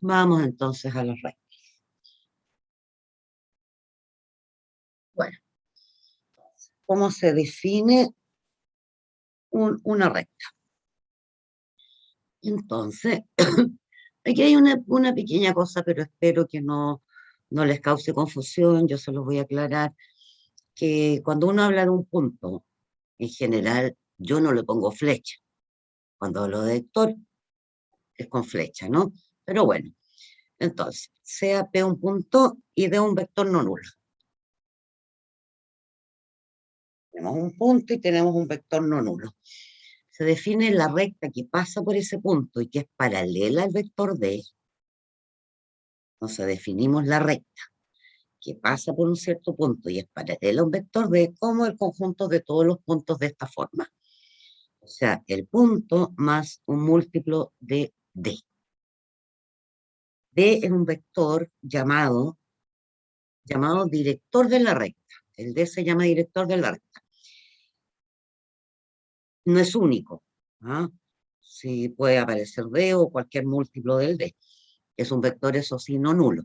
Vamos entonces a las rectas. Bueno, ¿cómo se define una recta? Entonces, aquí hay una pequeña cosa, pero espero que no les cause confusión. Yo se los voy a aclarar que cuando uno habla de un punto, en general, yo no le pongo flecha. Cuando hablo de vector, es con flecha, ¿no? Pero bueno, entonces, sea P un punto y D un vector no nulo. Tenemos un punto y tenemos un vector no nulo. Se define la recta que pasa por ese punto y que es paralela al vector D. Entonces definimos la recta que pasa por un cierto punto y es paralela a un vector D como el conjunto de todos los puntos de esta forma. O sea, el punto más un múltiplo de D. D es un vector llamado director de la recta. El D se llama director de la recta. No es único. ¿Ah? Sí puede aparecer D o cualquier múltiplo del D. Es un vector, eso sí, no nulo.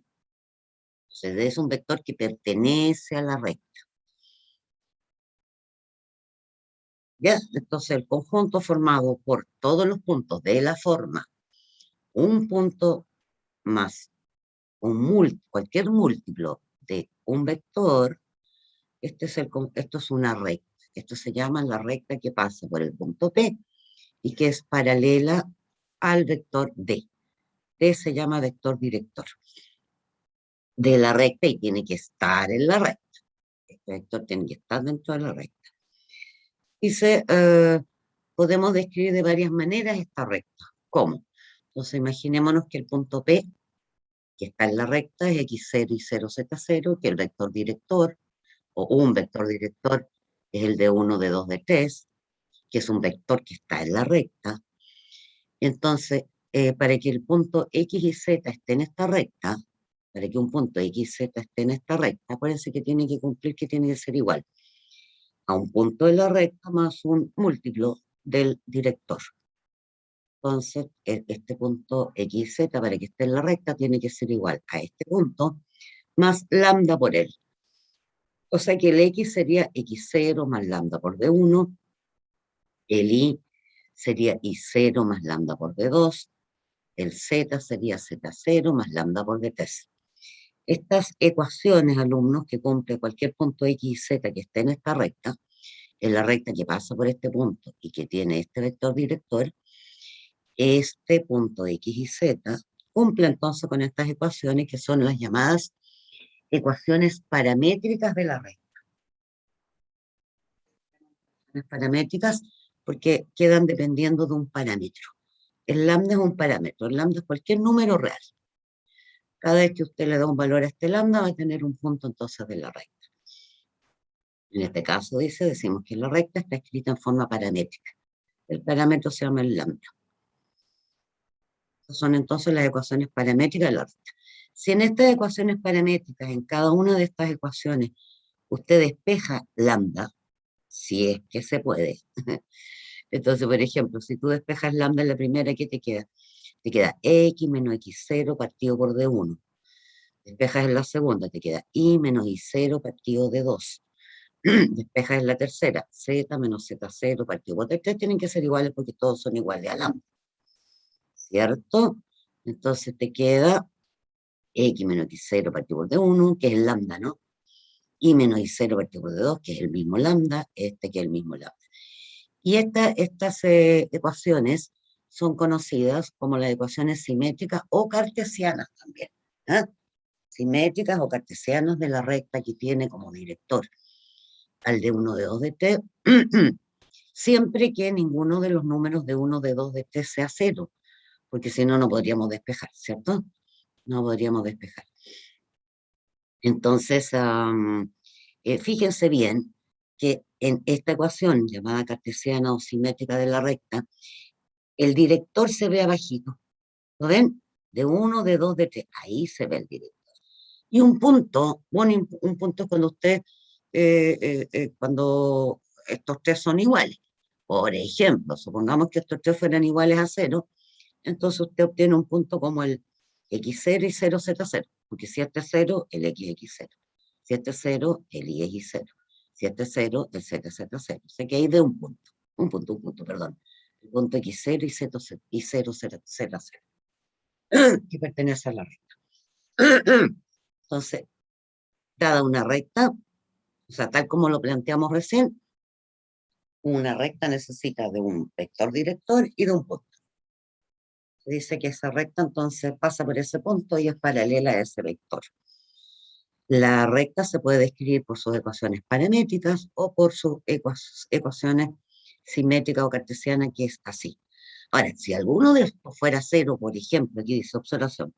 Entonces, D es un vector que pertenece a la recta. ¿Ya? Entonces, el conjunto formado por todos los puntos de la forma, un punto más cualquier múltiplo de un vector, esto es una recta. Esto se llama la recta que pasa por el punto P y que es paralela al vector D. D se llama vector director de la recta y tiene que estar en la recta. Este vector tiene que estar dentro de la recta. Dice, podemos describir de varias maneras esta recta. ¿Cómo? Entonces imaginémonos que el punto P, que está en la recta, es x0 y 0z0, que el vector director, o un vector director, es el de 1, de 2, de 3, que es un vector que está en la recta. Entonces, para que el punto x y z esté en esta recta, para que un punto x y z esté en esta recta, acuérdense que tiene que cumplir que tiene que ser igual a un punto de la recta más un múltiplo del director. Entonces, este punto x, z, para que esté en la recta, tiene que ser igual a este punto más lambda por él. O sea que el x sería x0 más lambda por d1, el y sería y0 más lambda por d2, el z sería z0 más lambda por d3. Estas ecuaciones, alumnos, que cumple cualquier punto x y z que esté en esta recta, en la recta que pasa por este punto y que tiene este vector director, este punto x y z cumple entonces con estas ecuaciones que son las llamadas ecuaciones paramétricas de la recta. Las paramétricas porque quedan dependiendo de un parámetro. El lambda es un parámetro, el lambda es cualquier número real. Cada vez que usted le da un valor a este lambda va a tener un punto entonces de la recta. En este caso decimos que la recta está escrita en forma paramétrica. El parámetro se llama el lambda. Son entonces las ecuaciones paramétricas de la recta. Si en estas ecuaciones paramétricas, en cada una de estas ecuaciones, usted despeja lambda, si es que se puede. Entonces, por ejemplo, si tú despejas lambda en la primera, ¿qué te queda? Te queda x menos x0 partido por d1. Despejas en la segunda, te queda y menos y0 partido de 2. Despejas en la tercera, z menos z0 partido por d3, tienen que ser iguales porque todos son iguales a lambda. ¿Cierto? Entonces te queda x menos x0 partido por d1, que es el lambda, ¿no? Y menos y0 partido por d2, que es el mismo lambda, que es el mismo lambda. Y estas ecuaciones son conocidas como las ecuaciones simétricas o cartesianas también. ¿Eh? Simétricas o cartesianas de la recta que tiene como director al de 1, de 2, de 3, siempre que ninguno de los números de 1, de 2, de 3 sea 0, porque si no, no podríamos despejar, ¿cierto? No podríamos despejar. Entonces, fíjense bien que en esta ecuación llamada cartesiana o simétrica de la recta, el director se ve abajito. ¿Lo ven? De 1, de 2, de 3. Ahí se ve el director. Y un punto, bueno, un punto es cuando cuando estos tres son iguales. Por ejemplo, supongamos que estos tres fueran iguales a 0, entonces usted obtiene un punto como el x0 y 0z0, porque si este es 0, el x es x0. Si este es 0, el y es y0. Si este es 0, el z es z0. O sea que hay de un punto, perdón. El punto x0 y 0z0, que pertenece a la recta. Entonces, dada una recta, o sea, tal como lo planteamos recién, una recta necesita de un vector director y de un punto. Se dice que esa recta entonces pasa por ese punto y es paralela a ese vector. La recta se puede describir por sus ecuaciones paramétricas o por sus ecuaciones simétricas o cartesianas, que es así. Ahora, si alguno de estos fuera cero, por ejemplo, aquí dice observación,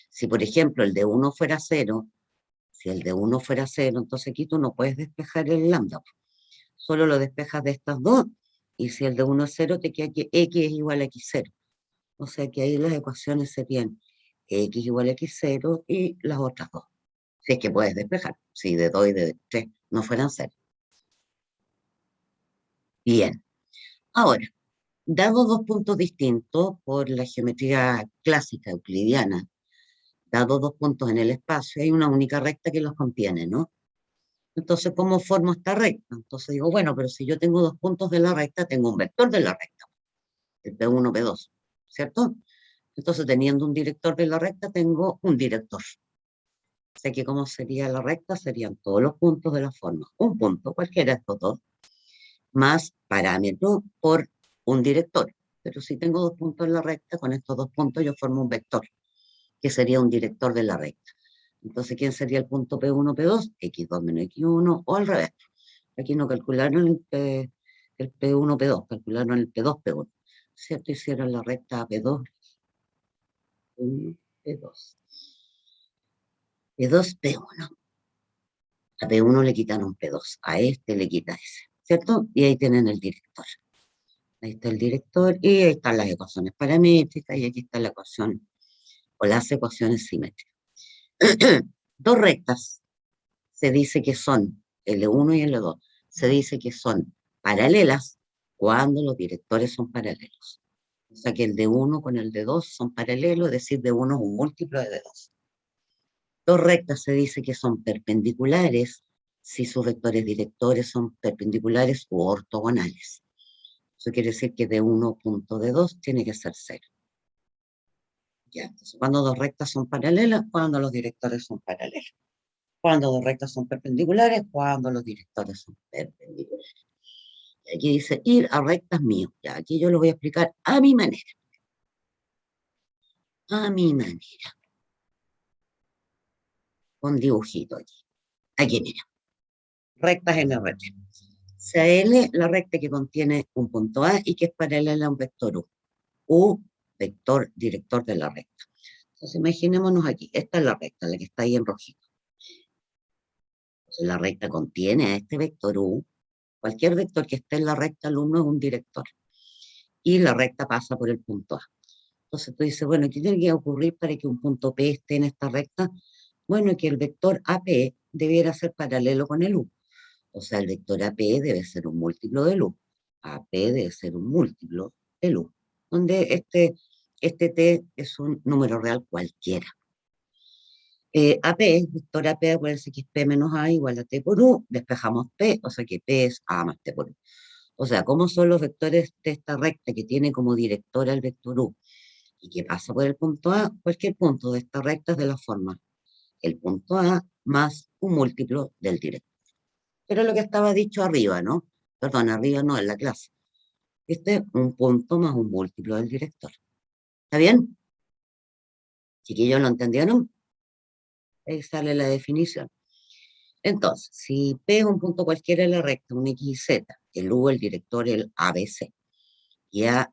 si por ejemplo el de 1 fuera cero, si el de 1 fuera cero, entonces aquí tú no puedes despejar el lambda, solo lo despejas de estas dos, y si el de 1 es 0, te queda que x es igual a x0. O sea que ahí las ecuaciones serían x igual a x0 y las otras dos. Si es que puedes despejar, si de 2 y de 3 no fueran 0. Bien, ahora, dado dos puntos distintos por la geometría clásica euclidiana, dado dos puntos en el espacio, hay una única recta que los contiene, ¿no? Entonces, ¿cómo formo esta recta? Entonces digo, bueno, pero si yo tengo dos puntos de la recta, tengo un vector de la recta, el P1, P2, ¿cierto? Entonces, teniendo un director de la recta, tengo un director. O sea que, ¿cómo sería la recta? Serían todos los puntos de la forma. Un punto, cualquiera de estos dos, más parámetro por un director. Pero si tengo dos puntos en la recta, con estos dos puntos yo formo un vector, que sería un director de la recta. Entonces, ¿quién sería el punto P1, P2? X2 menos X1, o al revés. Aquí no calcularon el P1, P2, calcularon el P2, P1. ¿Cierto? Hicieron la recta P2, P2. P2, P1. A P1 le quitaron P2, a este le quita ese, ¿cierto? Y ahí tienen el director. Ahí está el director y ahí están las ecuaciones paramétricas y aquí está la ecuación o las ecuaciones simétricas. Dos rectas se dice que son L1 y L2, se dice que son paralelas cuando los directores son paralelos. O sea que el de 1 con el de 2 son paralelos, es decir, de 1 es un múltiplo de 2. Dos rectas se dice que son perpendiculares si sus vectores directores son perpendiculares u ortogonales. Eso quiere decir que de 1 punto de 2 tiene que ser 0. Ya, entonces, cuando dos rectas son paralelas, cuando los directores son paralelos. Cuando dos rectas son perpendiculares, cuando los directores son perpendiculares. Y aquí dice ir a rectas mío. Ya, aquí yo lo voy a explicar a mi manera. A mi manera. Con dibujito aquí. Aquí mira. Rectas en la recta. Sea L la recta que contiene un punto A y que es paralela a un vector U. U, vector director de la recta. Entonces imaginémonos aquí. Esta es la recta, la que está ahí en rojito. Entonces la recta contiene a este vector U. Cualquier vector que esté en la recta, el 1 es un director. Y la recta pasa por el punto A. Entonces tú dices, bueno, ¿qué tiene que ocurrir para que un punto P esté en esta recta? Bueno, que el vector AP debiera ser paralelo con el U. O sea, el vector AP debe ser un múltiplo del U. AP debe ser un múltiplo del U. Donde este T es un número real cualquiera. AP, vector AP, acuérdense que es P menos A igual a T por U. Despejamos P, o sea que P es A más T por U. O sea, ¿cómo son los vectores de esta recta que tiene como director al vector U y que pasa por el punto A? Cualquier punto de esta recta es de la forma el punto A más un múltiplo del director. Pero lo que estaba dicho arriba, ¿no? Perdón, arriba no, en la clase. Este es un punto más un múltiplo del director. ¿Está bien? Chiquillos, ¿lo entendieron? Ahí sale la definición. Entonces, si P es un punto cualquiera en la recta, un X y Z, el U, el director, el ABC, y A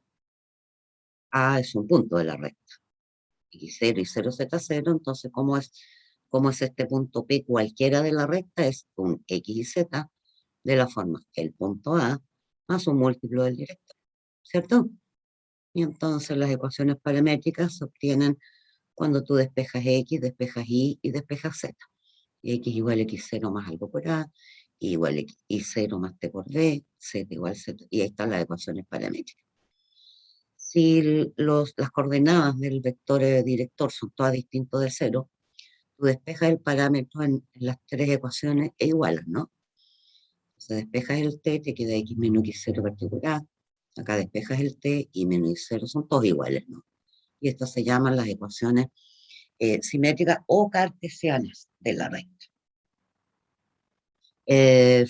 es un punto de la recta, X0 y 0Z0, entonces, ¿cómo es este punto P cualquiera de la recta? Es un X y Z de la forma el punto A más un múltiplo del director, ¿cierto? Y entonces las ecuaciones paramétricas se obtienen cuando tú despejas X, despejas Y y despejas Z. X igual a X0 más algo por A, y igual a Y0 más T por B, Z igual Z, y ahí están las ecuaciones paramétricas. Si las coordenadas del vector director son todas distintas de cero, tú despejas el parámetro en las tres ecuaciones e igualas, ¿no? Entonces despejas el t, te queda x menos x0 particular. Acá despejas el t y menos x0 son todos iguales, ¿no? Y estas se llaman las ecuaciones simétricas o cartesianas de la recta.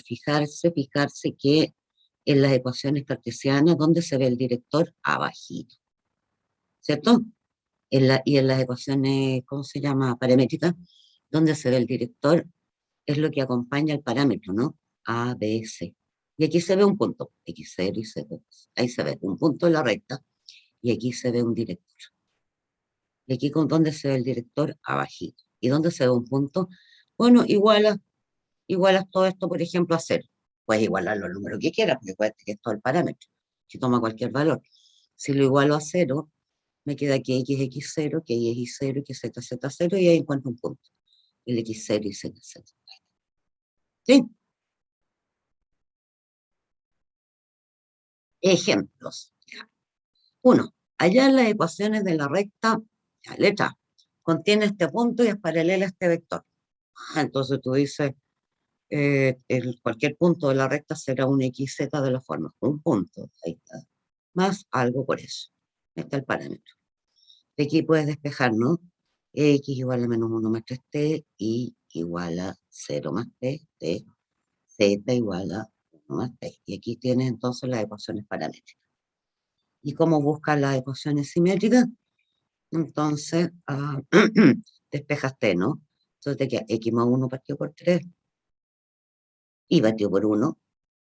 Fijarse que en las ecuaciones cartesianas, ¿dónde se ve el director? Abajito, ¿cierto? Y en las ecuaciones, ¿cómo se llama? Paramétricas, ¿dónde se ve el director? Es lo que acompaña el parámetro, ¿no? A, B, C. Y aquí se ve un punto, X0 y Z. Ahí se ve un punto en la recta, y aquí se ve un director. Y aquí, ¿dónde se ve el director? Abajito. ¿Y dónde se ve un punto? Bueno, igualas todo esto, por ejemplo, a 0. Puedes igualarlo al número que quieras, porque puedes que es todo el parámetro. Si toma cualquier valor. Si lo igualo a 0, me queda que x es x0, que y es y0, que z es z0, y ahí encuentro un punto. El x0 y z0. ¿Sí? Ejemplos. Uno, allá en las ecuaciones de la recta, la letra A, contiene este punto y es paralela a este vector. Entonces tú dices, cualquier punto de la recta será un xz de la forma, un punto, ahí está, más algo por eso. Este es el parámetro. De aquí puedes despejar, ¿no? X igual a menos 1 más 3t, y igual a 0 más t, z igual a 1 más t. Y aquí tienes entonces las ecuaciones paramétricas. ¿Y cómo buscas las ecuaciones simétricas? Entonces, despejas t, ¿no? Entonces te queda x más 1 partido por 3, y partido por 1,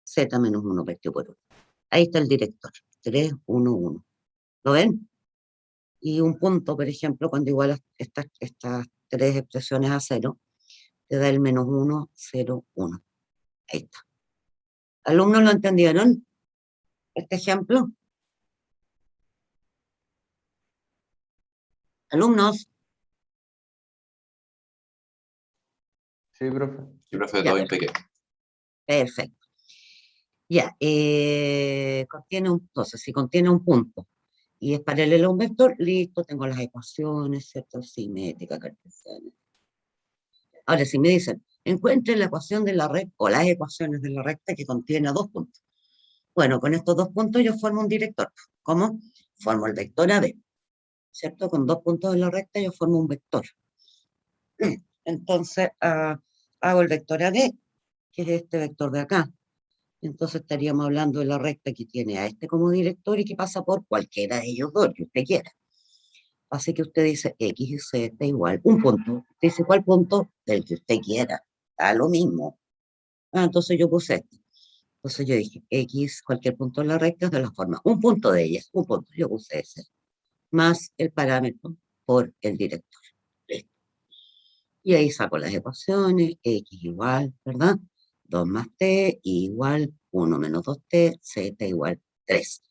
z menos 1 partido por 1. Ahí está el director, 3, 1, 1. ¿Lo ven? Y un punto, por ejemplo, cuando igualas estas tres expresiones a 0, te da el menos 1, 0, 1. Ahí está. ¿Alumnos lo entendieron? Este ejemplo. ¿Alumnos? Sí, profe. Sí, profe, Ya, todo impeque. perfecto. Ya, entonces, si contiene un punto y es paralelo a un vector, listo, tengo las ecuaciones, ¿cierto? Simétrica, cartesiana. Ahora, si me dicen, encuentre la ecuación de la recta, o las ecuaciones de la recta que contiene dos puntos. Bueno, con estos dos puntos yo formo un director. ¿Cómo? Formo el vector AB, ¿cierto? Con dos puntos en la recta yo formo un vector. Entonces, hago el vector AD, que es este vector de acá. Entonces estaríamos hablando de la recta que tiene a este como director y que pasa por cualquiera de ellos dos, que usted quiera. Así que usted dice X y Z igual un punto. Usted dice, ¿cuál punto? Del que usted quiera. Da lo mismo. Entonces yo puse este. Entonces yo dije, X, cualquier punto en la recta es de la forma. Un punto de ellas, un punto. Yo puse ese. Más el parámetro por el director. Listo. Y ahí saco las ecuaciones, X igual, ¿verdad? 2 más T igual 1 menos 2T, Z igual 3.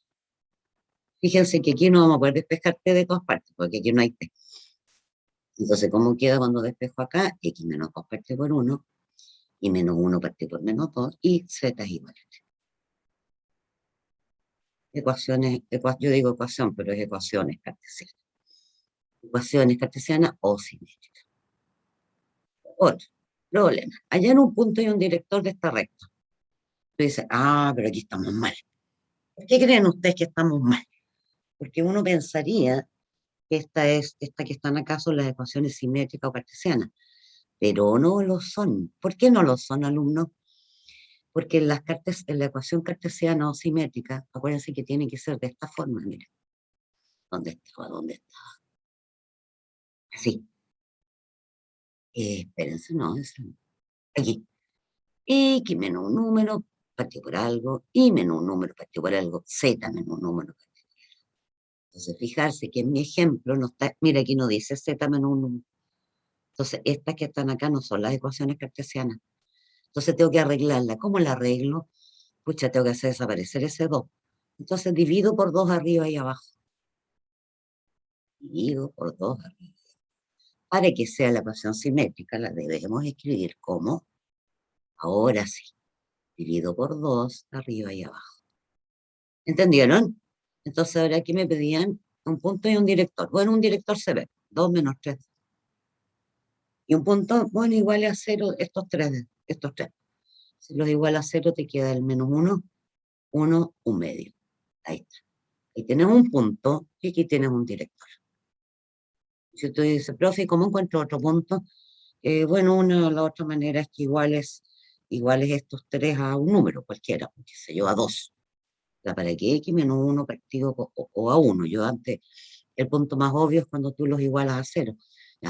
Fíjense que aquí no vamos a poder despejar T de todas partes, porque aquí no hay T. Entonces, ¿cómo queda cuando despejo acá? X menos 2 partido por 1, y menos 1 partido por menos 2, y Z es igual a 3. Ecuaciones, yo digo ecuación, pero es ecuaciones cartesianas. Ecuaciones cartesianas o simétricas. Otro problema. Allá en un punto hay un director de esta recta. Tú dices, pero aquí estamos mal. ¿Por qué creen ustedes que estamos mal? Porque uno pensaría que esta que están acá son las ecuaciones simétricas o cartesianas, pero no lo son. ¿Por qué no lo son, alumnos? Porque en la ecuación cartesiana o simétrica, acuérdense que tiene que ser de esta forma, miren. ¿Dónde estaba? ¿Dónde estaba? Así. Espérense, no, aquí. X menos un número, partido por algo, y menos un número, partido por algo, Z menos un número. Entonces, fijarse que en mi ejemplo no está, mira, aquí no dice Z menos un número. Entonces, estas que están acá no son las ecuaciones cartesianas. Entonces, tengo que arreglarla. ¿Cómo la arreglo? Pucha, tengo que hacer desaparecer ese 2. Entonces, divido por 2 arriba y abajo. Divido por 2 arriba. Para que sea la ecuación simétrica, la debemos escribir como, ahora sí, divido por 2 arriba y abajo. ¿Entendieron? Entonces ahora aquí me pedían un punto y un director. Bueno, un director se ve, 2 menos 3. Y un punto, bueno, igual a 0, estos tres. Si los iguala a 0 te queda el menos 1, 1, 1 medio. Ahí está. Ahí tienes un punto y aquí tienes un director. Si tú dices, profe, ¿cómo encuentro otro punto? Bueno, la otra manera es que iguales estos tres a un número cualquiera, qué sé yo, a 2. ¿Para qué x menos 1 partido o a 1? Yo antes, el punto más obvio es cuando tú los igualas a 0,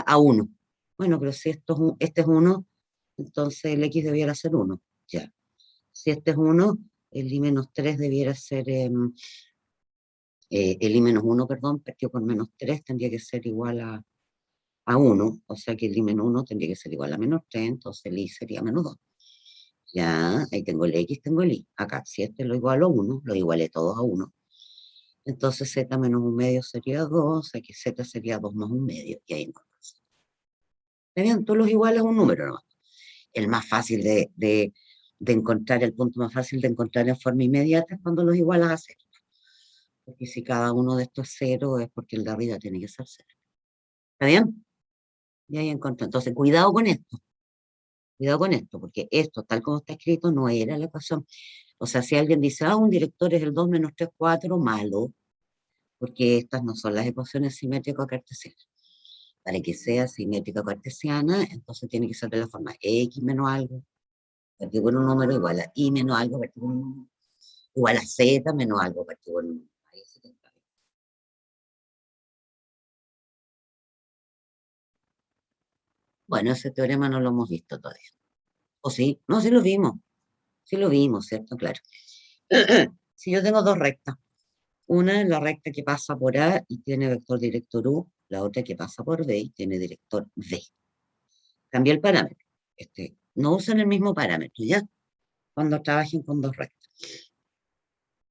a 1. Bueno, pero si este es 1, entonces el x debiera ser 1. Ya. Si este es 1, el i menos 3 debiera ser, el i menos 1, perdón, partido por menos 3 tendría que ser igual a 1, o sea que el i menos 1 tendría que ser igual a menos 3, entonces el i sería menos 2. Ya, ahí tengo el x, tengo el y. Acá, si este lo igualo a 1, lo igualé todos a 1. Entonces z menos 1 medio sería 2, aquí z sería 2 más 1 medio, y ahí encontrás. ¿Está bien? Tú los igualas a un número nomás. El más fácil de encontrar, el punto más fácil de encontrar en forma inmediata es cuando los igualas a 0. Porque si cada uno de estos es 0, es porque el de arriba tiene que ser 0. ¿Está bien? Y ahí encontré. Entonces, cuidado con esto. Cuidado con esto, porque esto, tal como está escrito, no era la ecuación. O sea, si alguien dice, un director es el 2 menos 3, 4, malo, porque estas no son las ecuaciones simétrico-cartesianas. Para que sea simétrica-cartesiana, entonces tiene que ser de la forma x menos algo, partido por un número, igual a y menos algo, partido por un número, igual a z menos algo, partido por un número. Ahí se te está. Bueno, ese teorema no lo hemos visto todavía. ¿O sí? No, sí lo vimos. Sí lo vimos, ¿cierto? Claro. Si yo tengo dos rectas, una es la recta que pasa por A y tiene vector director U, la otra que pasa por B y tiene director V. Cambié el parámetro. No usan el mismo parámetro, ¿ya? Cuando trabajen con dos rectas.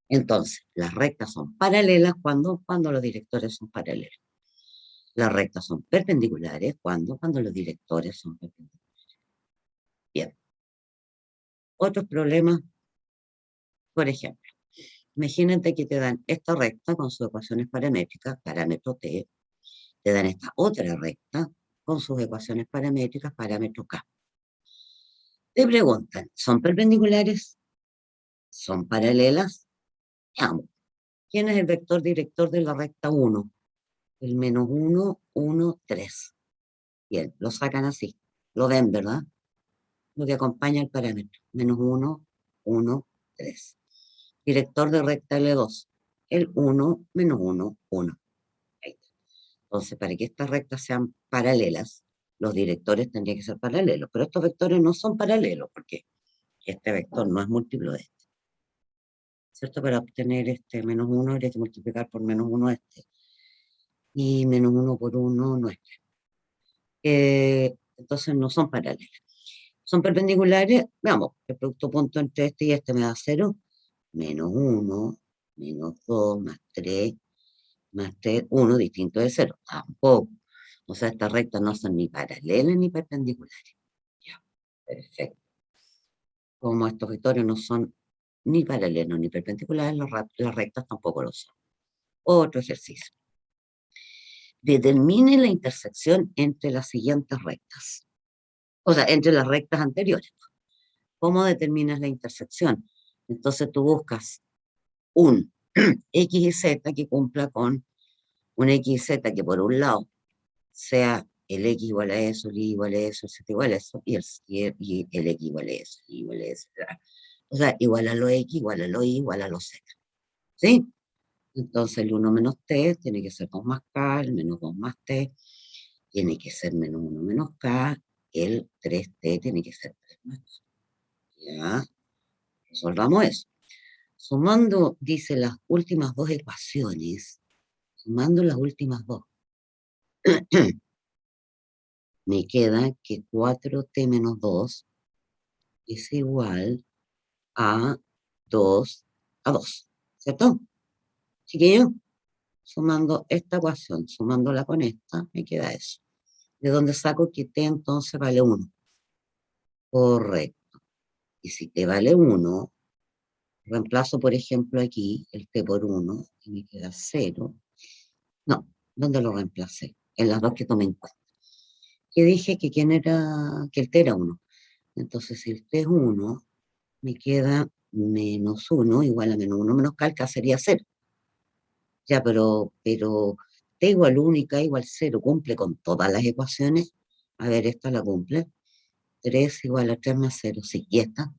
Entonces, las rectas son paralelas cuando los directores son paralelos. Las rectas son perpendiculares cuando los directores son perpendiculares. Bien. Otros problemas, por ejemplo, imagínate que te dan esta recta con sus ecuaciones paramétricas, parámetro T, te dan esta otra recta con sus ecuaciones paramétricas, parámetro K. Te preguntan, ¿son perpendiculares? ¿Son paralelas? Veamos. ¿Quién es el vector director de la recta 1? El menos 1, 1, 3. Bien, lo sacan así. Lo ven, ¿verdad? Lo que acompaña el parámetro. Menos 1, 1, 3. Director de recta L2. El 1, menos 1, 1. Ahí está. Entonces, para que estas rectas sean paralelas, los directores tendrían que ser paralelos. Pero estos vectores no son paralelos, porque este vector no es múltiplo de este. ¿Cierto? Para obtener este menos 1 habría que multiplicar por menos 1 este. Y menos 1 por 1 no es. Entonces no son paralelas. Son perpendiculares, veamos, el producto punto entre este y este me da 0, menos 1, menos 2, más 3, 1 distinto de 0, tampoco. O sea, estas rectas no son ni paralelas ni perpendiculares. Ya, perfecto. Como estos vectores no son ni paralelos ni perpendiculares, las rectas tampoco lo son. Otro ejercicio. Determine la intersección entre las siguientes rectas. O sea, entre las rectas anteriores. ¿Cómo determinas la intersección? Entonces tú buscas un X y Z que cumpla con un X y Z que por un lado sea el X igual a eso, el Y igual a eso, el Z igual a eso, y el X igual a eso, el Y igual a eso. O sea, igual a lo X, igual a lo Y, igual a lo Z. ¿Sí? Entonces el 1 menos T tiene que ser 2 más K, el menos 2 más T tiene que ser menos 1 menos K, el 3T tiene que ser 3 más K. ¿Ya? Resolvamos eso. Sumando, dice, las últimas dos ecuaciones, sumando las últimas dos, me queda que 4t menos 2 es igual a 2 a 2, ¿cierto? Chiquillo, sumando esta ecuación, sumándola con esta, me queda eso. ¿De dónde saco que t entonces vale 1? Correcto. Y si t vale 1, reemplazo, por ejemplo, aquí el t por 1 y me queda 0. No, ¿dónde lo reemplacé? En las dos que tomé en cuenta. Que dije que que el t era 1. Entonces, si el t es 1, me queda menos 1 igual a menos 1 menos calca sería 0. Ya, pero t igual 1 y k igual 0 cumple con todas las ecuaciones. A ver, esta la cumple. 3 igual a 3 más 0, sí, y esta.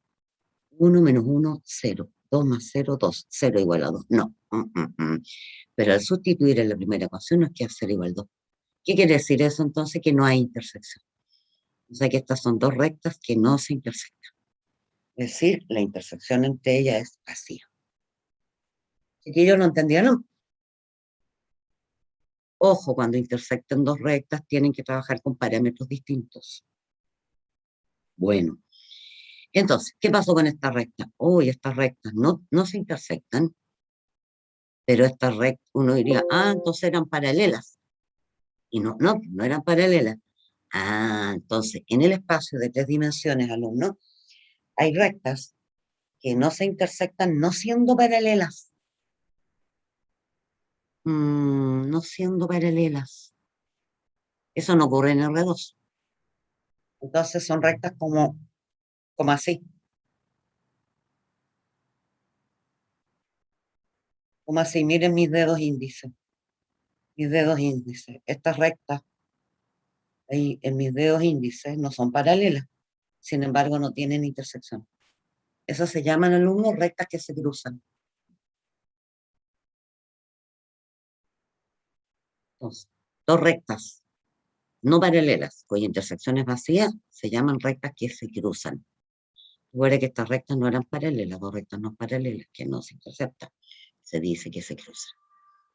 1 menos 1, 0. 2 más 0, 2. 0 igual a 2. No. Pero al sustituir en la primera ecuación nos queda 0 igual a 2. ¿Qué quiere decir eso entonces? Que no hay intersección. O sea que estas son dos rectas que no se intersectan. Es decir, la intersección entre ellas es vacía. ¿Chiquillos lo entendieron? Ojo, cuando intersecten dos rectas tienen que trabajar con parámetros distintos. Bueno, entonces, ¿qué pasó con esta recta? Uy, estas rectas no se intersectan, pero estas rectas, uno diría, entonces eran paralelas. Y no eran paralelas. Entonces, en el espacio de 3 dimensiones, alumnos, hay rectas que no se intersectan no siendo paralelas. No siendo paralelas. Eso no ocurre en R2. Entonces son rectas como así. Como así, miren mis dedos índices. Mis dedos índices. Estas rectas ahí en mis dedos índices no son paralelas. Sin embargo, no tienen intersección. Esas se llaman, alumnos, rectas que se cruzan. Entonces, dos rectas no paralelas cuya intersección es vacía se llaman rectas que se cruzan. Recuerda que estas rectas no eran paralelas, dos rectas no paralelas que no se interceptan. Se dice que se cruzan.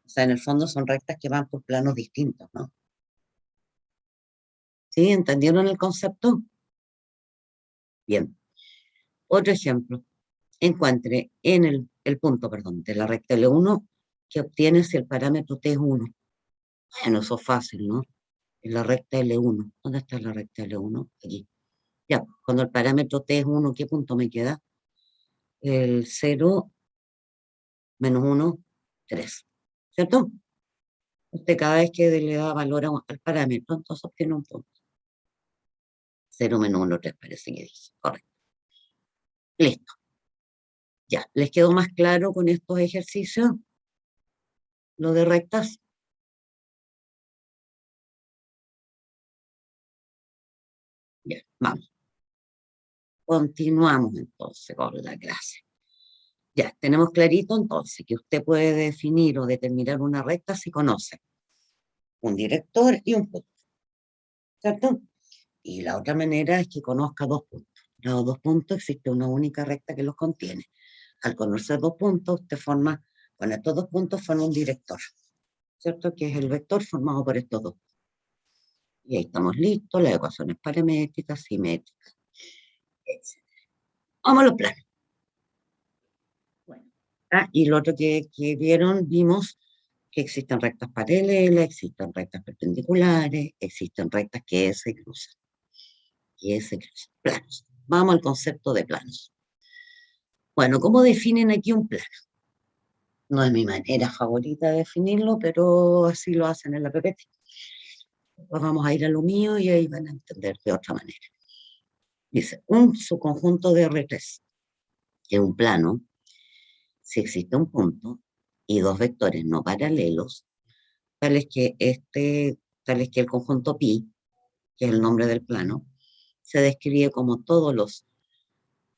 O sea, en el fondo son rectas que van por planos distintos, ¿no? ¿Sí? ¿Entendieron el concepto? Bien. Otro ejemplo. Encuentre en el punto, perdón, de la recta L1 que obtiene si el parámetro T es 1. Bueno, eso es fácil, ¿no? En la recta L1. ¿Dónde está la recta L1? Aquí. Ya, cuando el parámetro T es 1, ¿qué punto me queda? El 0 menos 1, 3. ¿Cierto? Usted cada vez que le da valor al parámetro, entonces obtiene un punto. 0 menos 1, 3 parece que dice. Correcto. Listo. Ya, ¿les quedó más claro con estos ejercicios? Lo de rectas. Bien, vamos. Continuamos entonces con la clase. Ya, tenemos clarito entonces que usted puede definir o determinar una recta si conoce un director y un punto. ¿Cierto? Y la otra manera es que conozca dos puntos. Los dos puntos existe una única recta que los contiene. Al conocer dos puntos, con estos dos puntos forma un director, ¿cierto? Que es el vector formado por estos dos. Y ahí estamos listos, las ecuaciones paramétricas, simétricas, etc. Vamos a los planos. Bueno. Y lo otro que vimos que existen rectas paralelas, existen rectas perpendiculares, existen rectas que se cruzan. Planos. Vamos al concepto de planos. Bueno, ¿cómo definen aquí un plano? No es mi manera favorita de definirlo, pero así lo hacen en la PPT. Pues vamos a ir a lo mío y ahí van a entender de otra manera. Dice, un subconjunto de R3, que es un plano, si existe un punto y dos vectores no paralelos, tales que el conjunto pi, que es el nombre del plano, se describe como todos los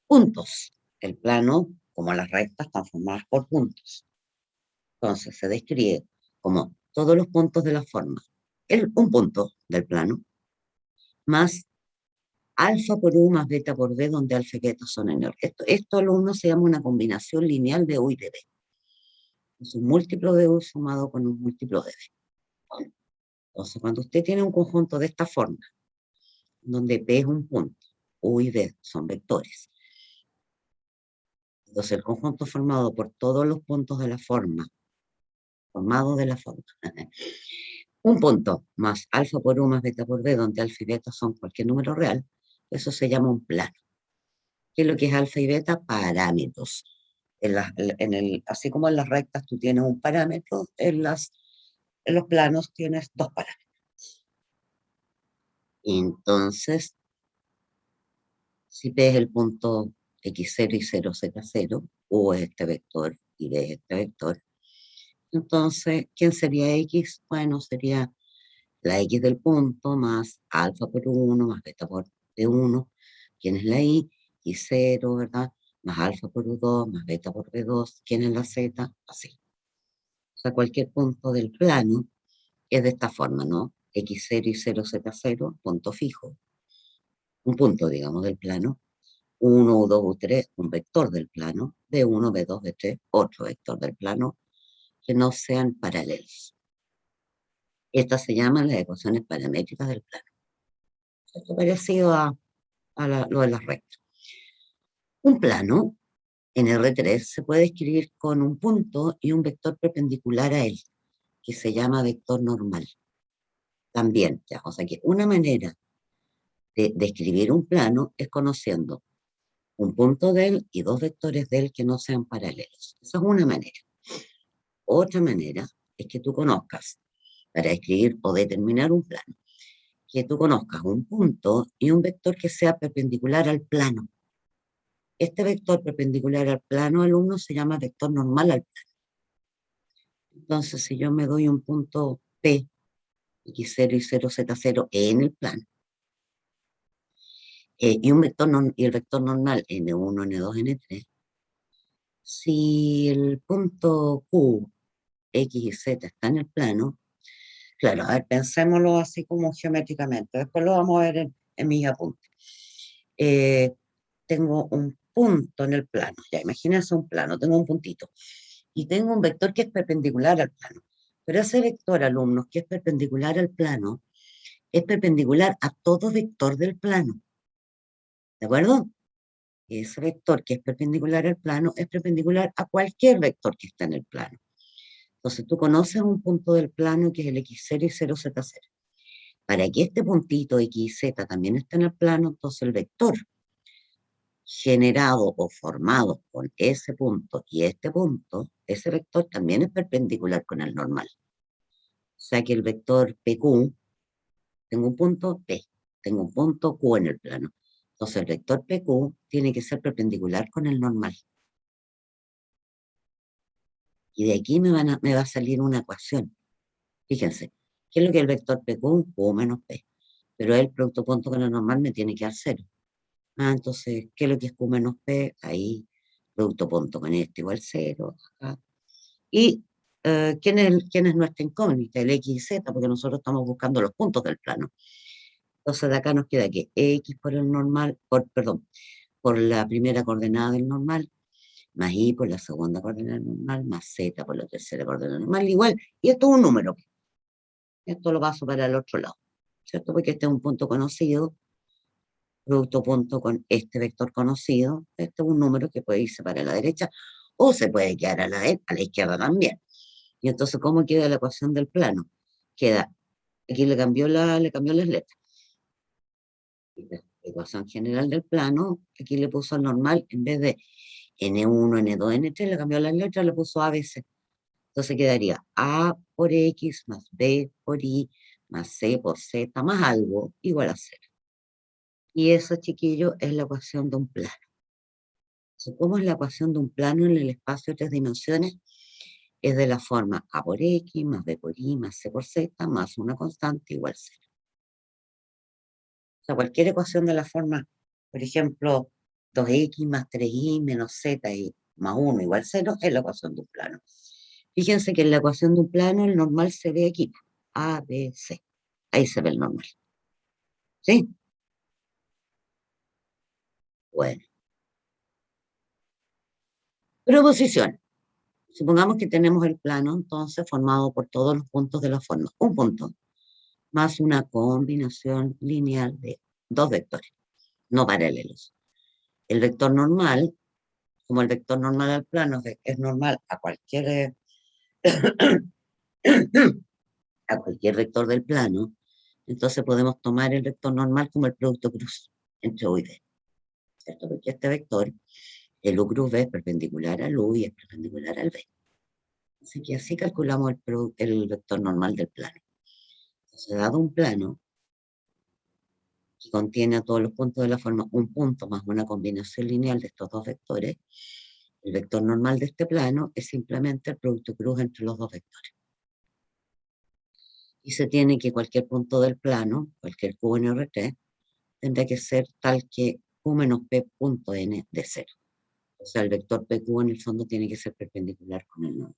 puntos. El plano, como las rectas, están formadas por puntos. Entonces se describe como todos los puntos de la forma. Un punto del plano, más alfa por U más beta por B, donde alfa y beta son en orden. Esto alumnos se llama una combinación lineal de U y de B. Es un múltiplo de U sumado con un múltiplo de B. Bueno, entonces, cuando usted tiene un conjunto de esta forma, donde P es un punto, U y B son vectores, entonces el conjunto formado por todos los puntos de la forma, un punto más alfa por U más beta por B, donde alfa y beta son cualquier número real, eso se llama un plano. ¿Qué es lo que es alfa y beta? Parámetros. así como en las rectas tú tienes un parámetro, en los planos tienes dos parámetros. Entonces, si ves el punto x0 y 0z0, o este vector y ves este vector, entonces, ¿quién sería x? Bueno, sería la x del punto más alfa por 1 más beta por b1. ¿Quién es la y 0, ¿verdad? Más alfa por u2 más beta por b2. ¿Quién es la z? Así. O sea, cualquier punto del plano es de esta forma, ¿no? x0 y 0z0, punto fijo. Un punto, digamos, del plano. 1, u2, u3, un vector del plano. b1, b2, b3, otro vector del plano, que no sean paralelos. Estas se llaman las ecuaciones paramétricas del plano. Esto es parecido a lo de las rectas. Un plano en R3 se puede escribir con un punto y un vector perpendicular a él, que se llama vector normal. También, ya, o sea que una manera de escribir un plano es conociendo un punto de él y dos vectores de él que no sean paralelos. Esa es una manera. Otra manera es que tú conozcas, para escribir o determinar un plano, que tú conozcas un punto y un vector que sea perpendicular al plano. Este vector perpendicular al plano alumno se llama vector normal al plano. Entonces, si yo me doy un punto P, x0 y 0z0 en el plano, y el vector normal n1, n2, n3, si el punto Q, x y z está en el plano, claro, a ver, pensémoslo así como geométricamente, después lo vamos a ver en mis apuntes. Tengo un punto en el plano, ya imagínense un plano, tengo un puntito, y tengo un vector que es perpendicular al plano, pero ese vector, alumnos, que es perpendicular al plano, es perpendicular a todo vector del plano, ¿de acuerdo? Ese vector que es perpendicular al plano es perpendicular a cualquier vector que está en el plano. Entonces tú conoces un punto del plano que es el x0 y 0z0. Para que este puntito x y z también esté en el plano, entonces el vector generado o formado con ese punto y este punto, ese vector también es perpendicular con el normal. O sea que el vector PQ, tengo un punto P, tengo un punto Q en el plano. Entonces el vector PQ tiene que ser perpendicular con el normal. Y de aquí me va a salir una ecuación. Fíjense, ¿qué es lo que es el vector PQ? Q menos P. Pero el producto punto con el normal me tiene que dar 0. Entonces, ¿qué es lo que es Q menos P? Ahí, producto punto con este igual 0. Acá. Y, ¿quién es nuestra incógnita? El x y z, porque nosotros estamos buscando los puntos del plano. Entonces, de acá nos queda que x por el normal, perdón, por la primera coordenada del normal, más y por la segunda coordenada normal, más z por la tercera coordenada normal, igual, y esto es un número. Esto lo paso para el otro lado, ¿cierto? Porque este es un punto conocido, producto punto con este vector conocido, este es un número que puede irse para la derecha, o se puede quedar a la izquierda también. Y entonces, ¿cómo queda la ecuación del plano? Queda, aquí le cambió las letras. La ecuación general del plano, aquí le puso al normal, en vez de N1, N2, N3, le cambió las letras, le puso ABC. Entonces quedaría A por X más B por Y más C por Z más algo igual a 0. Y eso, chiquillo, es la ecuación de un plano. Entonces, ¿cómo es la ecuación de un plano en el espacio de 3 dimensiones? Es de la forma A por X más B por Y más C por Z más una constante igual a 0. O sea, cualquier ecuación de la forma, por ejemplo, 2x más 3y menos z y más 1 igual a 0, es la ecuación de un plano. Fíjense que en la ecuación de un plano el normal se ve aquí, A, B, C. Ahí se ve el normal. ¿Sí? Bueno. Proposición. Supongamos que tenemos el plano entonces formado por todos los puntos de la forma. Un punto más una combinación lineal de dos vectores, no paralelos. El vector normal, como el vector normal al plano es normal a cualquier a cualquier vector del plano, entonces podemos tomar el vector normal como el producto cruz entre U y B, ¿cierto? Porque este vector El U cruz B es perpendicular al U y es perpendicular al B. Así que así calculamos el vector normal del plano. Entonces, dado un plano que contiene a todos los puntos de la forma un punto más una combinación lineal de estos dos vectores, el vector normal de este plano es simplemente el producto cruz entre los dos vectores. Y se tiene que cualquier punto del plano, cualquier Q en R3, tendrá que ser tal que Q menos P punto N de 0. O sea, el vector PQ en el fondo tiene que ser perpendicular con el nodo.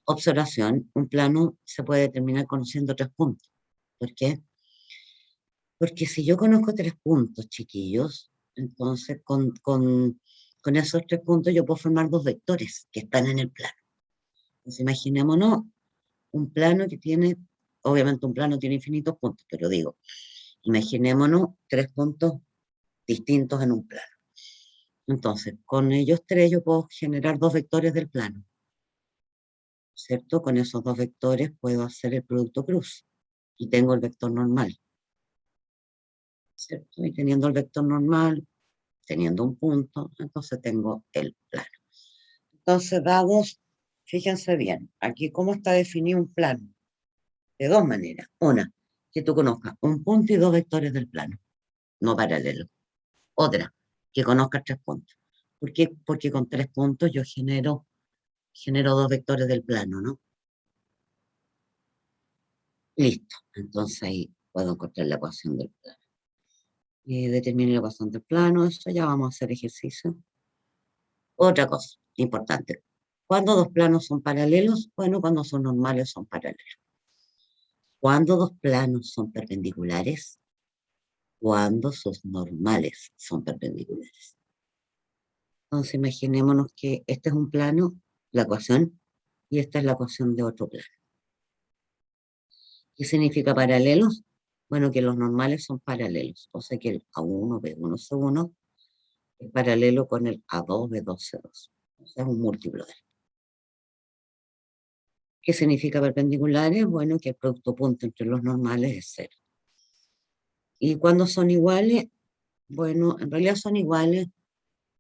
Observación, un plano se puede determinar conociendo 3 puntos. ¿Por qué? Porque si yo conozco 3 puntos, chiquillos, entonces con esos 3 puntos yo puedo formar 2 vectores que están en el plano. Entonces imaginémonos un plano que tiene, obviamente un plano tiene infinitos puntos, pero digo, imaginémonos 3 puntos distintos en un plano. Entonces, con ellos 3 yo puedo generar 2 vectores del plano. ¿Cierto? Con esos 2 vectores puedo hacer el producto cruz. Y tengo el vector normal. ¿Cierto? Y teniendo el vector normal, teniendo un punto, entonces tengo el plano. Entonces, dados, fíjense bien, aquí cómo está definido un plano. De 2 maneras. Una, que tú conozcas un punto y 2 vectores del plano, no paralelo. Otra, que conozcas 3 puntos. ¿Por qué? Porque con 3 puntos yo genero 2 vectores del plano, ¿no? Listo. Entonces ahí puedo encontrar la ecuación del plano. Determine la ecuación del plano, eso ya vamos a hacer ejercicio. Otra cosa importante. ¿Cuándo dos planos son paralelos? Bueno, cuando son normales son paralelos. ¿Cuándo dos planos son perpendiculares? Cuando sus normales son perpendiculares. Entonces imaginémonos que este es un plano, la ecuación, y esta es la ecuación de otro plano. ¿Qué significa paralelos? Bueno, que los normales son paralelos, o sea que el A1, B1, C1 es paralelo con el A2, B2, C2. O sea, es un múltiplo de él. ¿Qué significa perpendiculares? Bueno, que el producto punto entre los normales es 0. ¿Y cuándo son iguales? Bueno, en realidad son iguales,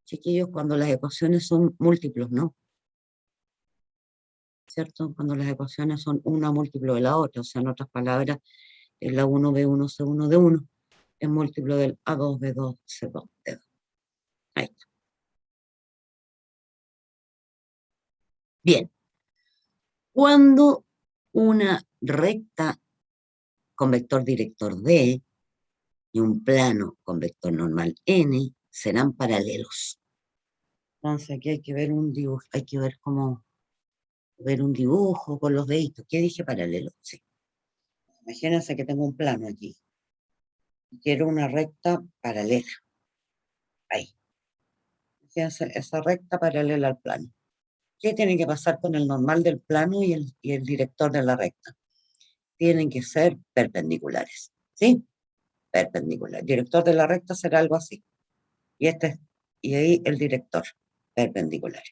chiquillos, cuando las ecuaciones son múltiplos, ¿no? ¿Cierto? Cuando las ecuaciones son una múltiplo de la otra, o sea, en otras palabras, el A1, B1, C1 de 1 es múltiplo del A2, B2, C2 de 2. Ahí está. Bien. Cuando una recta con vector director D y un plano con vector normal N serán paralelos. Entonces aquí hay que ver un dibujo, hay que ver cómo ver un dibujo con los deditos. ¿Qué dije paralelo? Sí. Imagínense que tengo un plano aquí. Quiero una recta paralela. Ahí. Fíjense, esa recta paralela al plano. ¿Qué tiene que pasar con el normal del plano y el director de la recta? Tienen que ser perpendiculares. ¿Sí? Perpendicular. El director de la recta será algo así. Y ahí el director, perpendicular.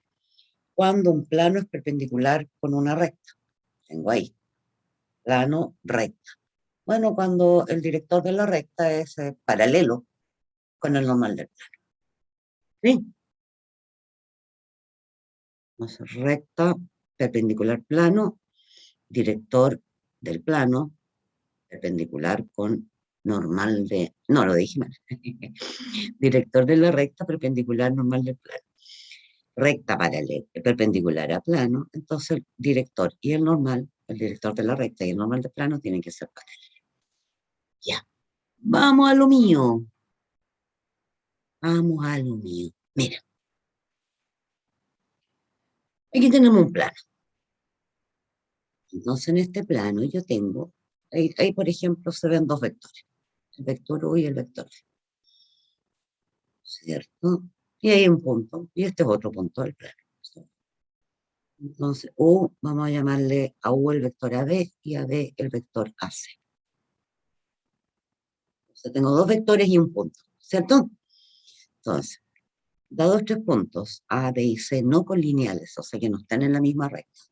Cuando un plano es perpendicular con una recta, tengo ahí, plano, recta. Bueno, cuando el director de la recta es paralelo con el normal del plano. ¿Sí? Entonces, recta, perpendicular plano, director del plano, perpendicular con normal de... No, lo dije mal. Director de la recta, perpendicular, normal del plano. Recta paralela, perpendicular a plano, entonces el director y el normal, el director de la recta y el normal del plano tienen que ser paralelos. Ya, vamos a lo mío. Vamos a lo mío. Mira, aquí tenemos un plano. Entonces en este plano yo tengo, ahí por ejemplo se ven dos vectores, el vector U y el vector V. ¿Cierto? Y hay un punto, y este es otro punto del plano. Entonces, U, vamos a llamarle a U el vector AB y a B el vector AC. Entonces, tengo dos vectores y un punto, ¿cierto? Entonces, dados 3 puntos, A, B y C no colineales, o sea que no están en la misma recta.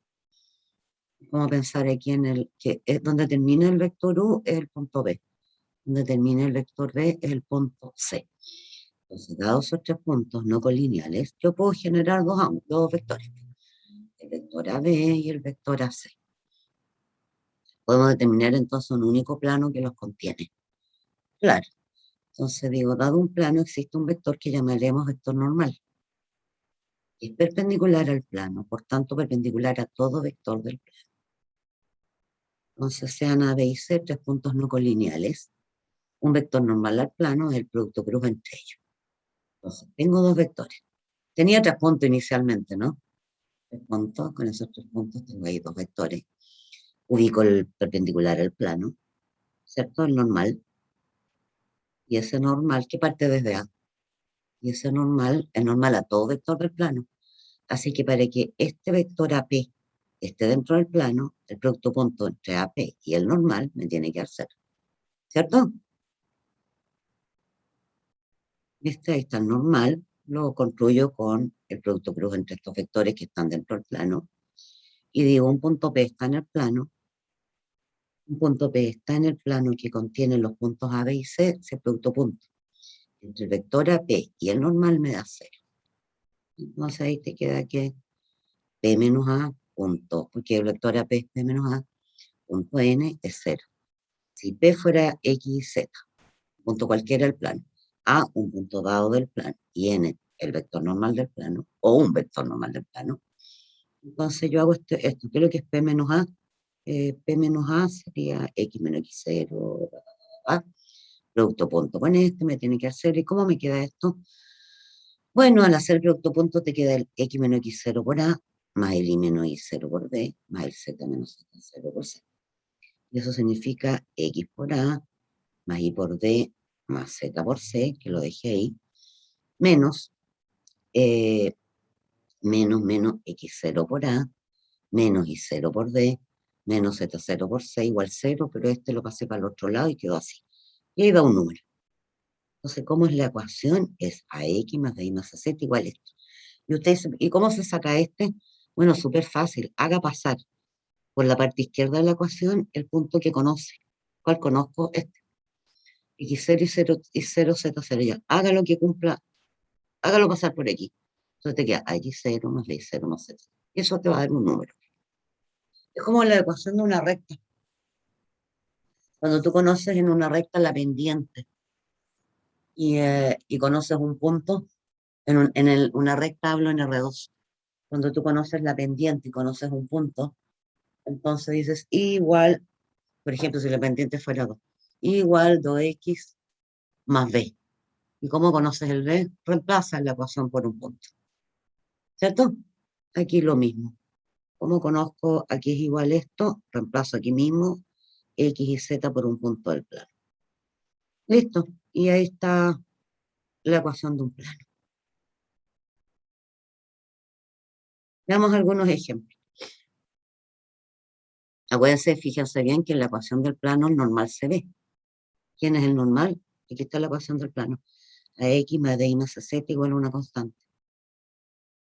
Vamos a pensar aquí en el que es donde termina el vector U, es el punto B. donde termina el vector B, es el punto C. Entonces, dados esos tres puntos no colineales, yo puedo generar dos vectores, el vector AB y el vector AC. Podemos determinar entonces un único plano que los contiene. Claro. Entonces digo, dado un plano, existe un vector que llamaremos vector normal. Es perpendicular al plano, por tanto perpendicular a todo vector del plano. Entonces sean A, B y C, tres puntos no colineales. Un vector normal al plano es el producto cruz entre ellos. Entonces tengo dos vectores. Tenía tres puntos inicialmente, ¿no? Tres puntos, con esos tres puntos tengo ahí dos vectores. Ubico el perpendicular al plano, ¿cierto? El normal. Y ese normal que parte desde A. Y ese normal es normal a todo vector del plano. Así que para que este vector AP esté dentro del plano, el producto punto entre AP y el normal me tiene que dar 0. ¿Cierto? Ahí está el normal, lo construyo con el producto cruz entre estos vectores que están dentro del plano. Y digo, un punto P está en el plano. Un punto P está en el plano que contiene los puntos A, B y C, ese producto punto. Entre el vector AP y el normal me da 0. Entonces ahí te queda que P menos A, punto, porque el vector AP es P menos A, punto N es 0. Si P fuera X y Z, punto cualquiera del plano, A, un punto dado del plano, y N, el vector normal del plano, o un vector normal del plano, entonces yo hago esto, ¿qué es lo que es P menos A? P menos A sería X menos X0, producto punto con me tiene que hacer, ¿y cómo me queda esto? Bueno, al hacer producto punto te queda el X menos X0 por A, más el Y menos Y0 por B, más el Z menos Z0 por C. Y eso significa X por A, más Y por D, más Z por C, que lo dejé ahí, menos, menos X0 por A, menos Y0 por D, menos Z0 por C, igual 0, pero este lo pasé para el otro lado y quedó así. Y ahí va un número. Entonces, ¿cómo es la ecuación? Es AX más BY más AZ igual a esto. Y ustedes, ¿y cómo se saca este? Bueno, súper fácil. Haga pasar por la parte izquierda de la ecuación el punto que conoce. ¿Cuál conozco? Este. X0 y 0 Z0 ya. Hágalo que cumpla, hágalo pasar por aquí. Entonces te queda X0 más Y0 más Z. Y eso te va a dar un número. Es como la ecuación de una recta. Cuando tú conoces en una recta la pendiente y conoces un punto, una recta hablo en R2. Cuando tú conoces la pendiente y conoces un punto, entonces dices igual, por ejemplo, si la pendiente fuera 2, igual 2x más b. ¿Y cómo conoces el b? Reemplazas la ecuación por un punto. ¿Cierto? Aquí lo mismo. ¿Cómo conozco aquí es igual esto? Reemplazo aquí mismo x y z por un punto del plano. Listo. Y ahí está la ecuación de un plano. Veamos algunos ejemplos. Acuérdense, fíjense bien que en la ecuación del plano el normal se ve. ¿Quién es el normal? Aquí está la ecuación del plano. A x más y más z igual a una constante.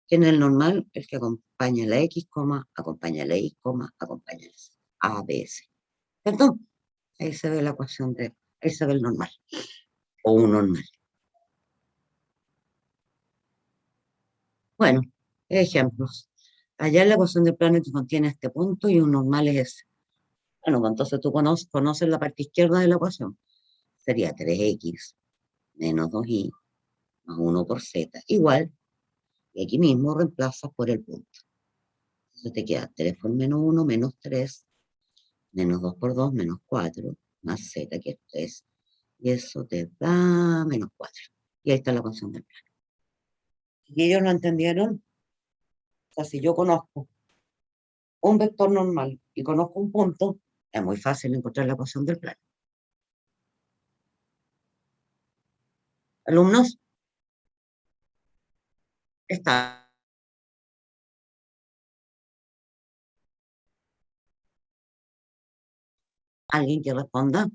¿Quién es el normal? El que acompaña la x, acompaña la y, acompaña la z. A, B, S. ¿Cierto? Ahí se ve la ecuación ahí se ve el normal. O un normal. Bueno, ejemplos. Allá en la ecuación del plano que contiene este punto y un normal es ese. Bueno, pues entonces tú conoces la parte izquierda de la ecuación. Sería 3x menos 2y más 1 por z igual, y aquí mismo reemplazas por el punto. Entonces te queda 3 por menos 1 menos 3, menos 2 por 2 menos 4, más z que es 3, y eso te da menos 4. Y ahí está la ecuación del plano. ¿Y ellos lo entendieron? O sea, si yo conozco un vector normal y conozco un punto, es muy fácil encontrar la ecuación del plano. Alumnos, está. ¿Alguien que responda?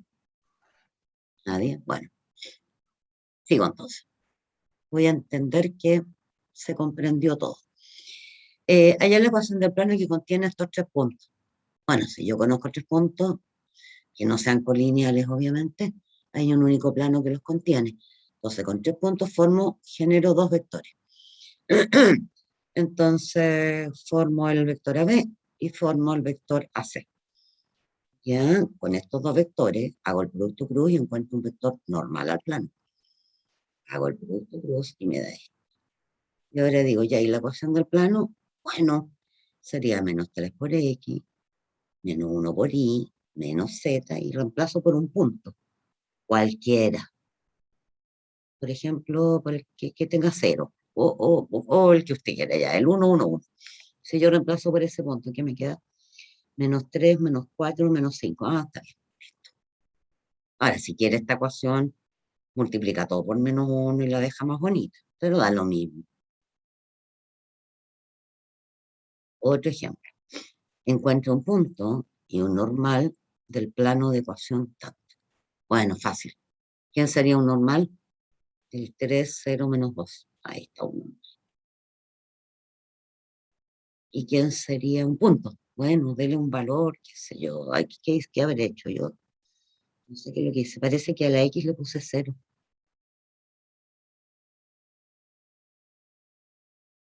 Nadie. Bueno, sigo entonces. Voy a entender que se comprendió todo. Allá en la ecuación del plano que contiene estos tres puntos. Bueno, si yo conozco tres puntos, que no sean colineales, obviamente, hay un único plano que los contiene. Entonces, con 3 puntos genero 2 vectores. Entonces, formo el vector AB y formo el vector AC. Ya, con estos 2 vectores, hago el producto cruz y encuentro un vector normal al plano. Hago el producto cruz y me da esto. Y ahora digo, ya, ¿y la ecuación del plano? Bueno, sería menos 3 por X, menos 1 por Y, menos Z, y reemplazo por un punto, cualquiera. Por ejemplo, por el que tenga 0, o el que usted quiera ya, el 1, 1, 1. Si yo reemplazo por ese punto, ¿qué me queda? Menos 3, menos 4, menos 5. Ah, está bien. Ahora, si quiere esta ecuación, multiplica todo por menos 1 y la deja más bonita, pero da lo mismo. Otro ejemplo. Encuentra un punto y un normal del plano de ecuación tanto. Bueno, fácil. ¿Quién sería un normal? El 3, 0, menos 2. Ahí está uno. ¿Y quién sería un punto? Bueno, dele un valor, qué sé yo. Ay, ¿qué habré hecho yo? No sé qué es lo que hice. Parece que a la X le puse 0.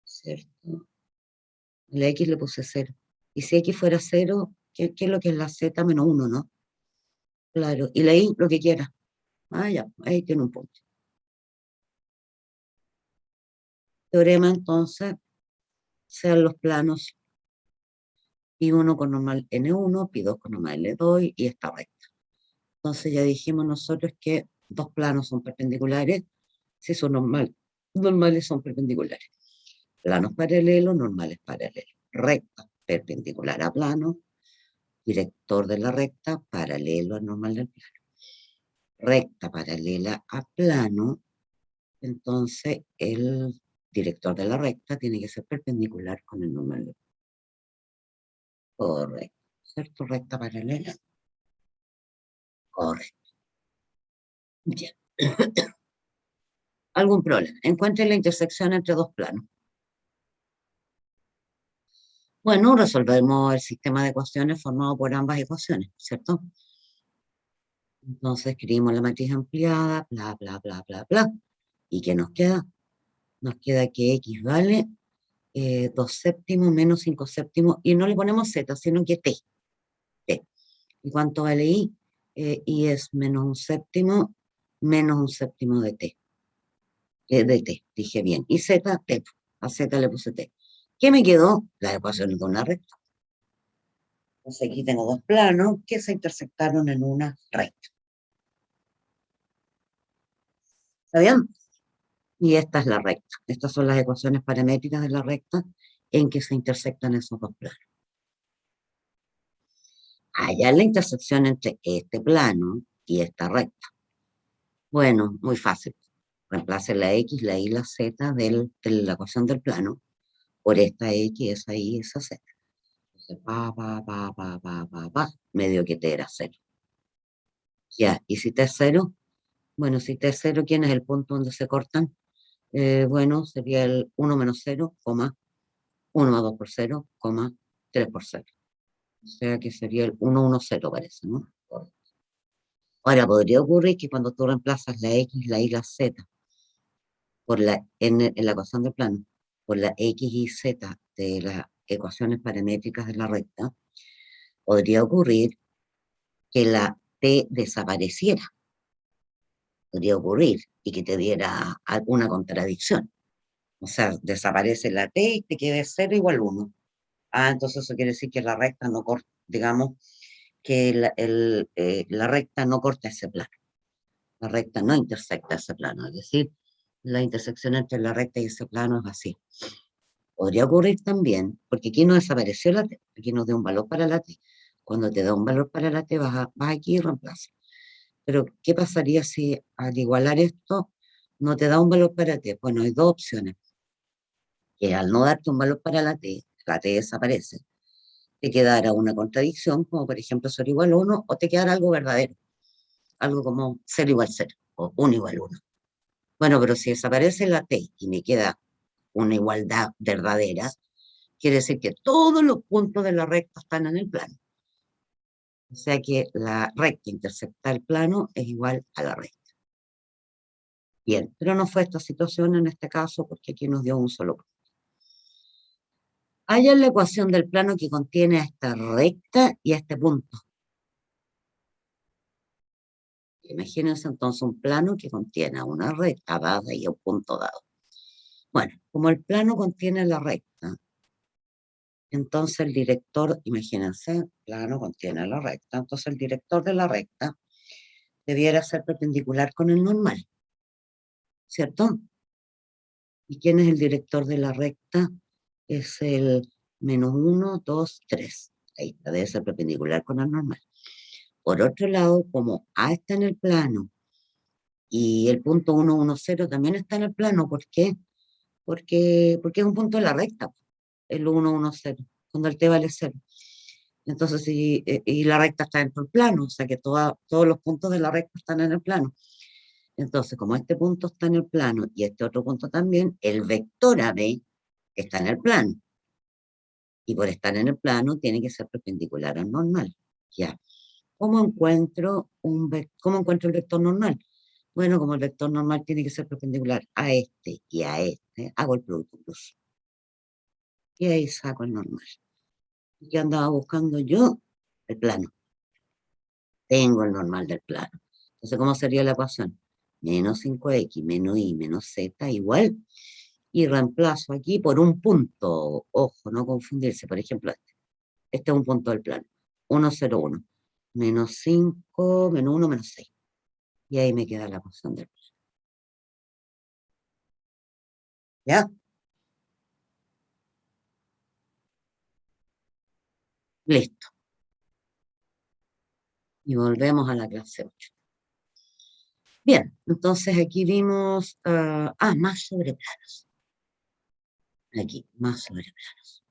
¿Cierto? A la X le puse 0. Y si X fuera 0, ¿qué es lo que es la Z menos 1, no? Claro. Y la Y, lo que quiera. Ah, ya, ahí tiene un punto. Teorema, entonces, sean los planos pi1 con normal n1, pi2 con normal n2 y esta recta. Entonces ya dijimos nosotros que dos planos son perpendiculares si son normales son perpendiculares. Planos paralelos, normales paralelos. Recta perpendicular a plano, director de la recta paralelo al normal del plano. Recta paralela a plano, entonces el director de la recta tiene que ser perpendicular con el normal del plano. Correcto. ¿Cierto? Recta paralela. Correcto. Bien. ¿Algún problema? Encuentre la intersección entre dos planos. Bueno, resolvemos el sistema de ecuaciones formado por ambas ecuaciones, ¿cierto? Entonces escribimos la matriz ampliada, bla, bla, bla, bla, bla. ¿Y qué nos queda? Nos queda que X vale 2 séptimos menos 5 séptimos, y no le ponemos Z, sino que T. T. ¿Y cuánto vale Y? Y es menos 1 séptimo menos 1 séptimo de T. De T, dije bien. Y Z, T. A Z le puse T. ¿Qué me quedó? Las ecuaciones de una recta. Entonces aquí tengo dos planos que se intersectaron en una recta. ¿Está bien? Y esta es la recta. Estas son las ecuaciones paramétricas de la recta en que se intersectan esos dos planos. Allá la intersección entre este plano y esta recta. Bueno, muy fácil. Reemplace la X, la Y, la Z de la ecuación del plano por esta X, esa Y, esa Z. Entonces, medio que T era 0. Ya, y si T es 0, bueno, si T es 0, ¿quién es el punto donde se cortan? Bueno, sería el 1 menos 0, 1 más 2 por 0, 3 por 0. O sea que sería el 1, 1, 0 parece, ¿no? Ahora, podría ocurrir que cuando tú reemplazas la X, la Y, la Z en la ecuación del plano por la X y Z de las ecuaciones paramétricas de la recta, podría ocurrir que la T desapareciera. Podría ocurrir y que te diera alguna contradicción. O sea, desaparece la T y te quede 0 igual 1. Ah, entonces eso quiere decir que la recta no corta, digamos, que la recta no corta ese plano. La recta no intersecta ese plano, es decir, la intersección entre la recta y ese plano es así. Podría ocurrir también, porque aquí no desapareció la T, aquí nos dio un valor para la T. Cuando te da un valor para la T, vas aquí y reemplazas. Pero, ¿qué pasaría si al igualar esto no te da un valor para T? Bueno, hay dos opciones. Que al no darte un valor para la T desaparece. Te quedará una contradicción, como por ejemplo 0 igual 1, o te quedará algo verdadero. Algo como 0 igual 0, o 1 igual 1. Bueno, pero si desaparece la T y me queda una igualdad verdadera, quiere decir que todos los puntos de la recta están en el plano. O sea que la recta intersecta el plano es igual a la recta. Bien, pero no fue esta situación en este caso porque aquí nos dio un solo punto. Haya la ecuación del plano que contiene a esta recta y a este punto. Imagínense entonces un plano que contiene una recta dada y un punto dado. Bueno, como el plano contiene la recta, entonces el director, imagínense, el plano contiene la recta, entonces el director de la recta debiera ser perpendicular con el normal, ¿cierto? ¿Y quién es el director de la recta? Es el menos 1, 2, 3. Ahí está, debe ser perpendicular con el normal. Por otro lado, como A está en el plano y el punto 1, 1, 0 también está en el plano, ¿por qué? Porque es un punto de la recta, el 1, 1, 0, cuando el t vale 0. Entonces, y la recta está dentro del plano, o sea que todos los puntos de la recta están en el plano. Entonces, como este punto está en el plano y este otro punto también, el vector AB está en el plano. Y por estar en el plano tiene que ser perpendicular al normal. Ya. ¿Cómo encuentro el vector normal? Bueno, como el vector normal tiene que ser perpendicular a este y a este, hago el producto cruz. Y ahí saco el normal. ¿Qué andaba buscando yo? El plano. Tengo el normal del plano. Entonces, ¿cómo sería la ecuación? Menos 5x menos y menos z igual. Y reemplazo aquí por un punto. Ojo, no confundirse. Por ejemplo, este es un punto del plano. 1, 0, 1. Menos 5, menos 1, menos 6. Y ahí me queda la ecuación del plano. ¿Ya? Listo. Y volvemos a la clase 8. Bien, entonces aquí vimos, más sobre planos. Aquí, más sobre planos.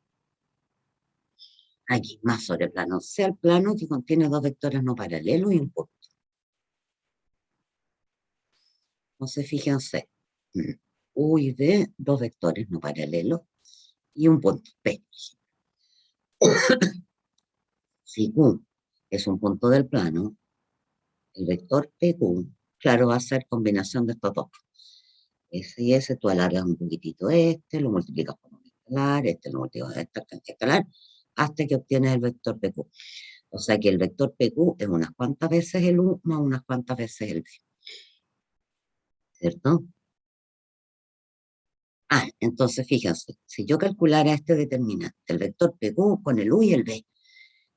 Aquí, más sobre planos. Sea el plano que contiene dos vectores no paralelos y un punto. Entonces, fíjense, U y B, dos vectores no paralelos y un punto, P. Si Q es un punto del plano, el vector PQ, claro, va a ser combinación de estos dos. Ese y ese, tú alargas un poquitito este, lo multiplicas por un escalar, este lo multiplicas por este escalar, hasta que obtienes el vector PQ. O sea que el vector PQ es unas cuantas veces el U más unas cuantas veces el B. ¿Cierto? Entonces fíjense, si yo calculara este determinante, el vector PQ con el U y el B,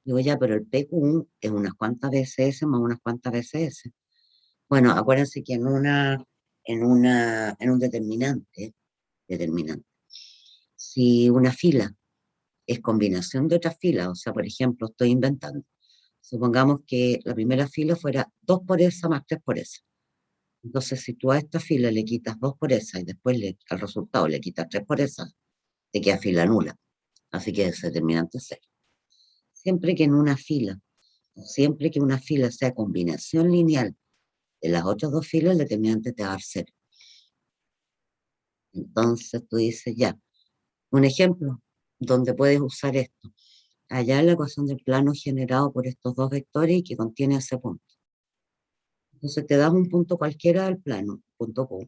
digo ya, pero el PQ es unas cuantas veces S más unas cuantas veces S. Bueno, acuérdense que en un determinante, si una fila es combinación de otras filas, o sea, por ejemplo, estoy inventando, supongamos que la primera fila fuera 2 por esa más 3 por esa. Entonces, si tú a esta fila le quitas 2 por esa y después al resultado le quitas 3 por esa, te queda fila nula. Así que ese determinante es 0. Siempre que en una fila, o siempre que una fila sea combinación lineal de las otras dos filas, el determinante te va a dar 0. Entonces tú dices ya, un ejemplo donde puedes usar esto. Allá en la ecuación del plano generado por estos dos vectores y que contiene ese punto. Entonces te das un punto cualquiera del plano, punto Q,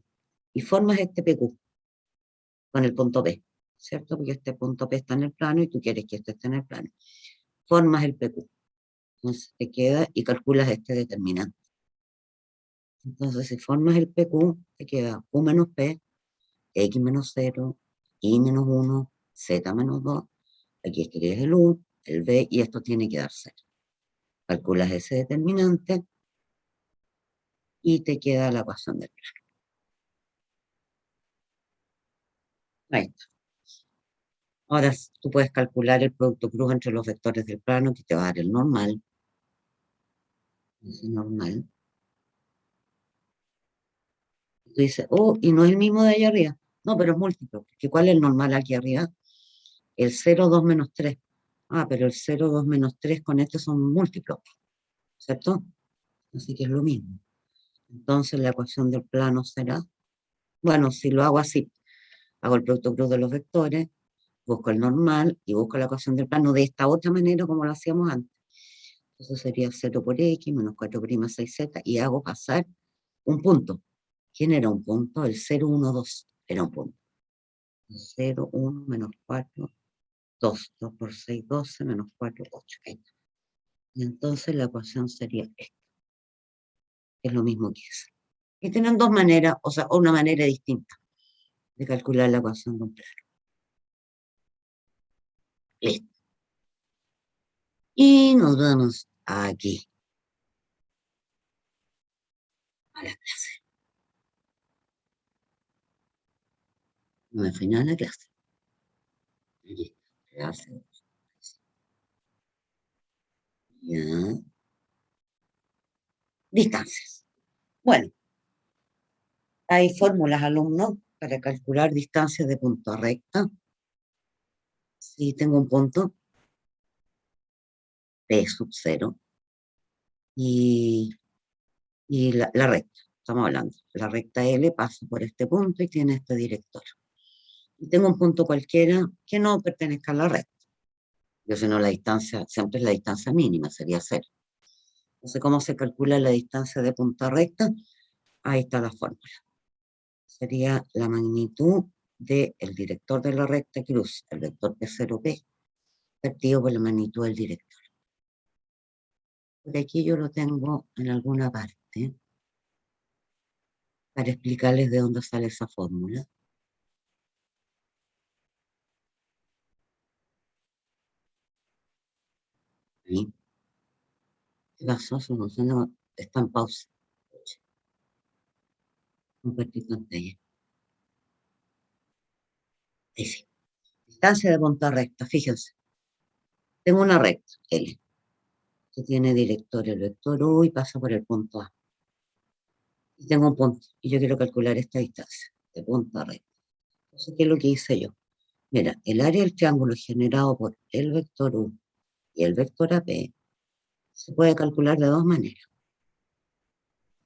y formas este PQ con el punto P, ¿cierto? Porque este punto P está en el plano y tú quieres que este esté en el plano. Formas el PQ. Entonces te queda y calculas este determinante. Entonces si formas el PQ, te queda Q menos P, X menos 0, Y menos 1, Z menos 2. Aquí escribes el U, el B y esto tiene que dar 0. Calculas ese determinante y te queda la ecuación del plano. Ahí está. Ahora tú puedes calcular el producto cruz entre los vectores del plano que te va a dar el normal. Ese normal. Tú dices, oh, y no es el mismo de allá arriba. No, pero es múltiplo. Porque ¿cuál es el normal aquí arriba? El 0, 2 menos 3. Pero el 0, 2 menos 3 con este son múltiplos, ¿cierto? Así que es lo mismo. Entonces la ecuación del plano será, bueno, si lo hago así, hago el producto cruz de los vectores, busco el normal y busco la ecuación del plano de esta otra manera como lo hacíamos antes. Eso sería 0 por x menos 4 prima 6z y hago pasar un punto. ¿Quién era un punto? El 0, 1, 2 era un punto. 0, 1 menos 4, 2. 2 por 6, 12 menos 4, 8. Y entonces la ecuación sería esta, que es lo mismo que esa. Y tienen dos maneras, o sea, una manera distinta de calcular la ecuación de un plano. Listo. Y nos vamos aquí a la clase. Al final de la clase. Aquí, clase. Ya. Distancias. Bueno, hay fórmulas, alumnos, para calcular distancias de punto a recta. Si tengo un punto, P sub 0, y la recta, estamos hablando. La recta L pasa por este punto y tiene este director. Y tengo un punto cualquiera que no pertenezca a la recta. Yo si no, la distancia, siempre es la distancia mínima, sería 0. Entonces, ¿cómo se calcula la distancia de punta recta? Ahí está la fórmula. Sería la magnitud del director de la recta cruz, el vector P0P, partido por la magnitud del director. Por aquí yo lo tengo en alguna parte para explicarles de dónde sale esa fórmula. Ahí. ¿Qué pasó? Su función está en pausa. Compartir pantalla. Ahí sí. Distancia de punta recta, fíjense. Tengo una recta, L, que tiene director el vector U y pasa por el punto A. Y tengo un punto, y yo quiero calcular esta distancia de punta recta. Entonces, ¿qué es lo que hice yo? Mira, el área del triángulo generado por el vector U y el vector AP se puede calcular de dos maneras.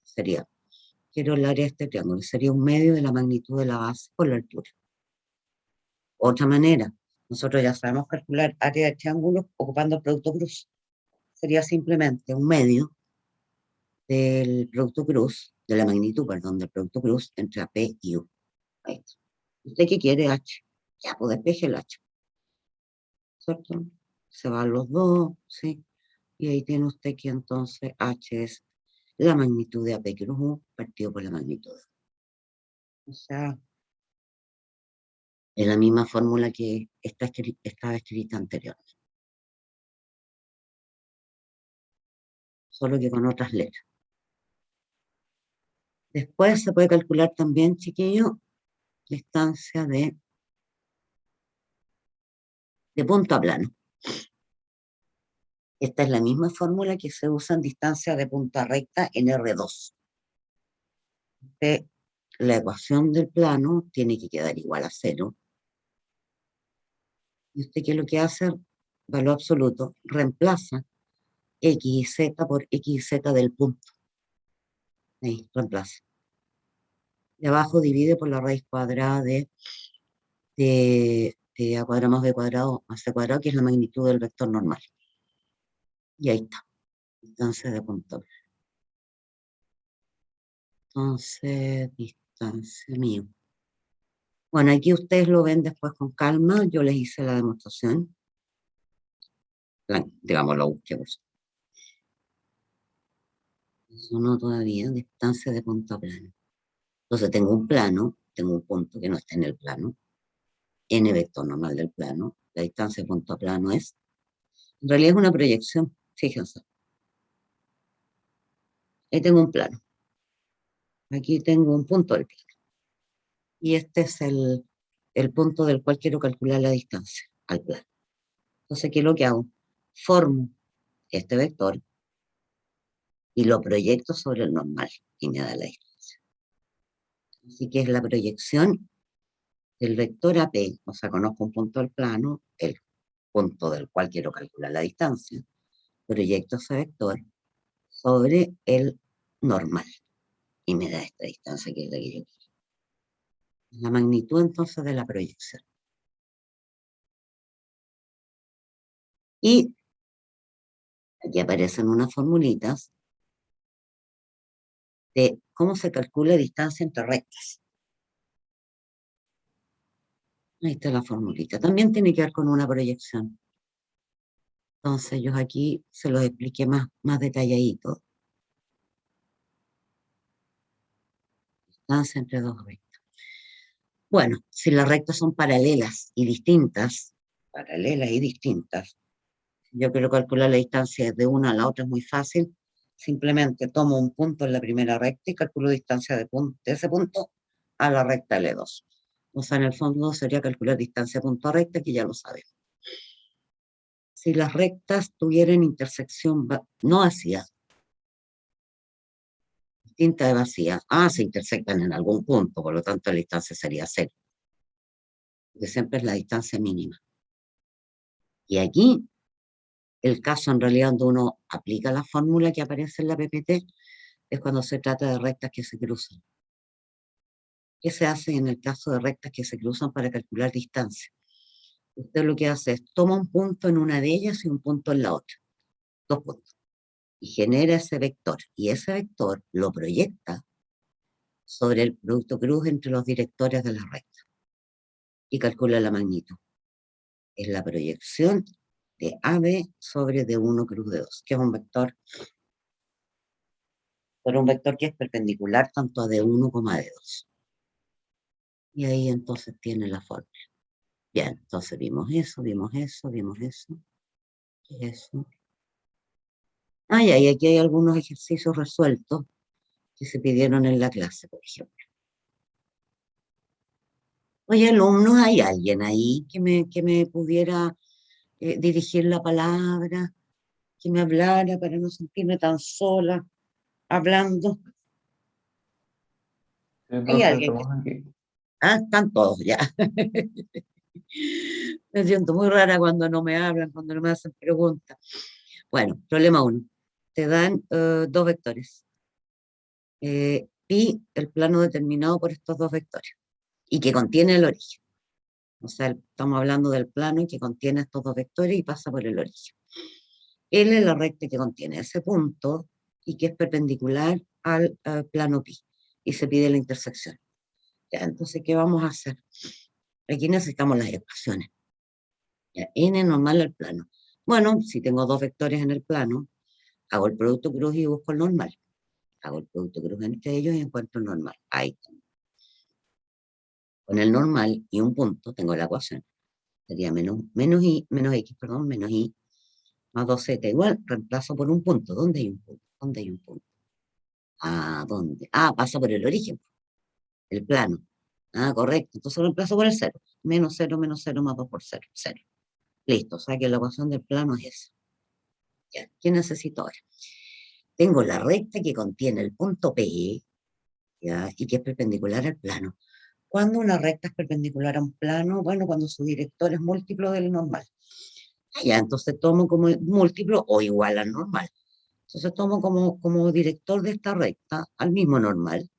Sería, quiero el área de este triángulo, sería un medio de la magnitud de la base por la altura. Otra manera, nosotros ya sabemos calcular área de triángulo ocupando el producto cruz. Sería simplemente un medio del producto cruz, de la magnitud, perdón, del producto cruz entre AP y U. Ahí está. ¿Usted qué quiere? H. Ya, pues despeje el H. ¿Cierto? Se van los dos, ¿sí? Y ahí tiene usted que entonces H es la magnitud de AP cruz U partido por la magnitud. O sea, es la misma fórmula que estaba escrita anteriormente, solo que con otras letras. Después se puede calcular también, chiquillo, distancia de punto a plano. Esta es la misma fórmula que se usa en distancia de punta recta en R2. La ecuación del plano tiene que quedar igual a 0. ¿Y usted qué es lo que hace? Valor absoluto, reemplaza x y z por x y z del punto. Ahí, reemplaza. Y abajo divide por la raíz cuadrada de a cuadrado más b cuadrado más c cuadrado, que es la magnitud del vector normal. Y ahí está. Distancia de punto. Entonces, distancia mío. Bueno, aquí ustedes lo ven después con calma. Yo les hice la demostración. Digamos, lo busqué. Eso no todavía, distancia de punto a plano. Entonces tengo un plano, tengo un punto que no está en el plano, n vector normal del plano, la distancia de punto a plano es, en realidad es una proyección, fíjense. Ahí tengo un plano. Aquí tengo un punto del plano. Y este es el punto del cual quiero calcular la distancia al plano. Entonces, ¿qué es lo que hago? Formo este vector y lo proyecto sobre el normal y me da la distancia. Así que es la proyección del vector AP, o sea, conozco un punto del plano, el punto del cual quiero calcular la distancia, proyecto ese vector sobre el normal y me da esta distancia que es la que yo quiero. La magnitud entonces de la proyección. Y Aquí aparecen unas formulitas de cómo se calcula distancia entre rectas. Ahí está la formulita. También tiene que ver con una proyección. Entonces yo aquí se los expliqué más detalladito. Distancia entre dos rectas. Bueno, si las rectas son paralelas y distintas, yo quiero calcular la distancia de una a la otra, es muy fácil. Simplemente tomo un punto en la primera recta y calculo distancia de ese punto a la recta L2. O sea, en el fondo sería calcular distancia punto a recta, que ya lo sabemos. Si las rectas tuvieran intersección no vacía, distinta de vacía, se intersectan en algún punto, por lo tanto la distancia sería cero, porque siempre es la distancia mínima. Y aquí, el caso en realidad donde uno aplica la fórmula que aparece en la PPT, es cuando se trata de rectas que se cruzan. ¿Qué se hace en el caso de rectas que se cruzan para calcular distancia? Usted lo que hace es toma un punto en una de ellas y un punto en la otra, 2 puntos, y genera ese vector, y ese vector lo proyecta sobre el producto cruz entre los directores de la recta y calcula la magnitud. Es la proyección de AB sobre D1 cruz D2, que es un vector, pero un vector que es perpendicular tanto a D1 como a D2. Y ahí entonces tiene la fórmula. Bien, entonces vimos eso. ¿Qué es eso? Y aquí hay algunos ejercicios resueltos que se pidieron en la clase, por ejemplo. Oye, alumnos, ¿hay alguien ahí que me pudiera dirigir la palabra, que me hablara para no sentirme tan sola hablando? Sí, ¿Hay profe, alguien que... estamos aquí. Están todos ya. Me siento muy rara cuando no me hablan, cuando no me hacen preguntas. Bueno, problema 1. Te dan 2 vectores. Y el plano determinado por estos 2 vectores. Y que contiene el origen. O sea, estamos hablando del plano que contiene estos 2 vectores y pasa por el origen. L es la recta que contiene ese punto y que es perpendicular al plano pi. Y se pide la intersección. Ya, entonces, ¿qué vamos a hacer? Aquí necesitamos las ecuaciones. Ya, n normal al plano. Bueno, si tengo 2 vectores en el plano, hago el producto cruz y busco el normal. Hago el producto cruz entre ellos y encuentro el normal. Ahí tengo. Con el normal y un punto tengo la ecuación. Sería menos i más 2z igual, reemplazo por un punto. ¿Dónde hay un punto? ¿Dónde hay un punto? ¿Dónde? Pasa por el origen, el plano. Correcto. Entonces reemplazo por el 0. Menos 0 más 2 por 0. 0. Listo. O sea que la ecuación del plano es esa. Ya. ¿Qué necesito ahora? Tengo la recta que contiene el punto P, ¿ya? Y que es perpendicular al plano. ¿Cuándo una recta es perpendicular a un plano? Bueno, cuando su director es múltiplo del normal. Ya, entonces tomo como múltiplo o igual al normal. Entonces tomo como director de esta recta al mismo normal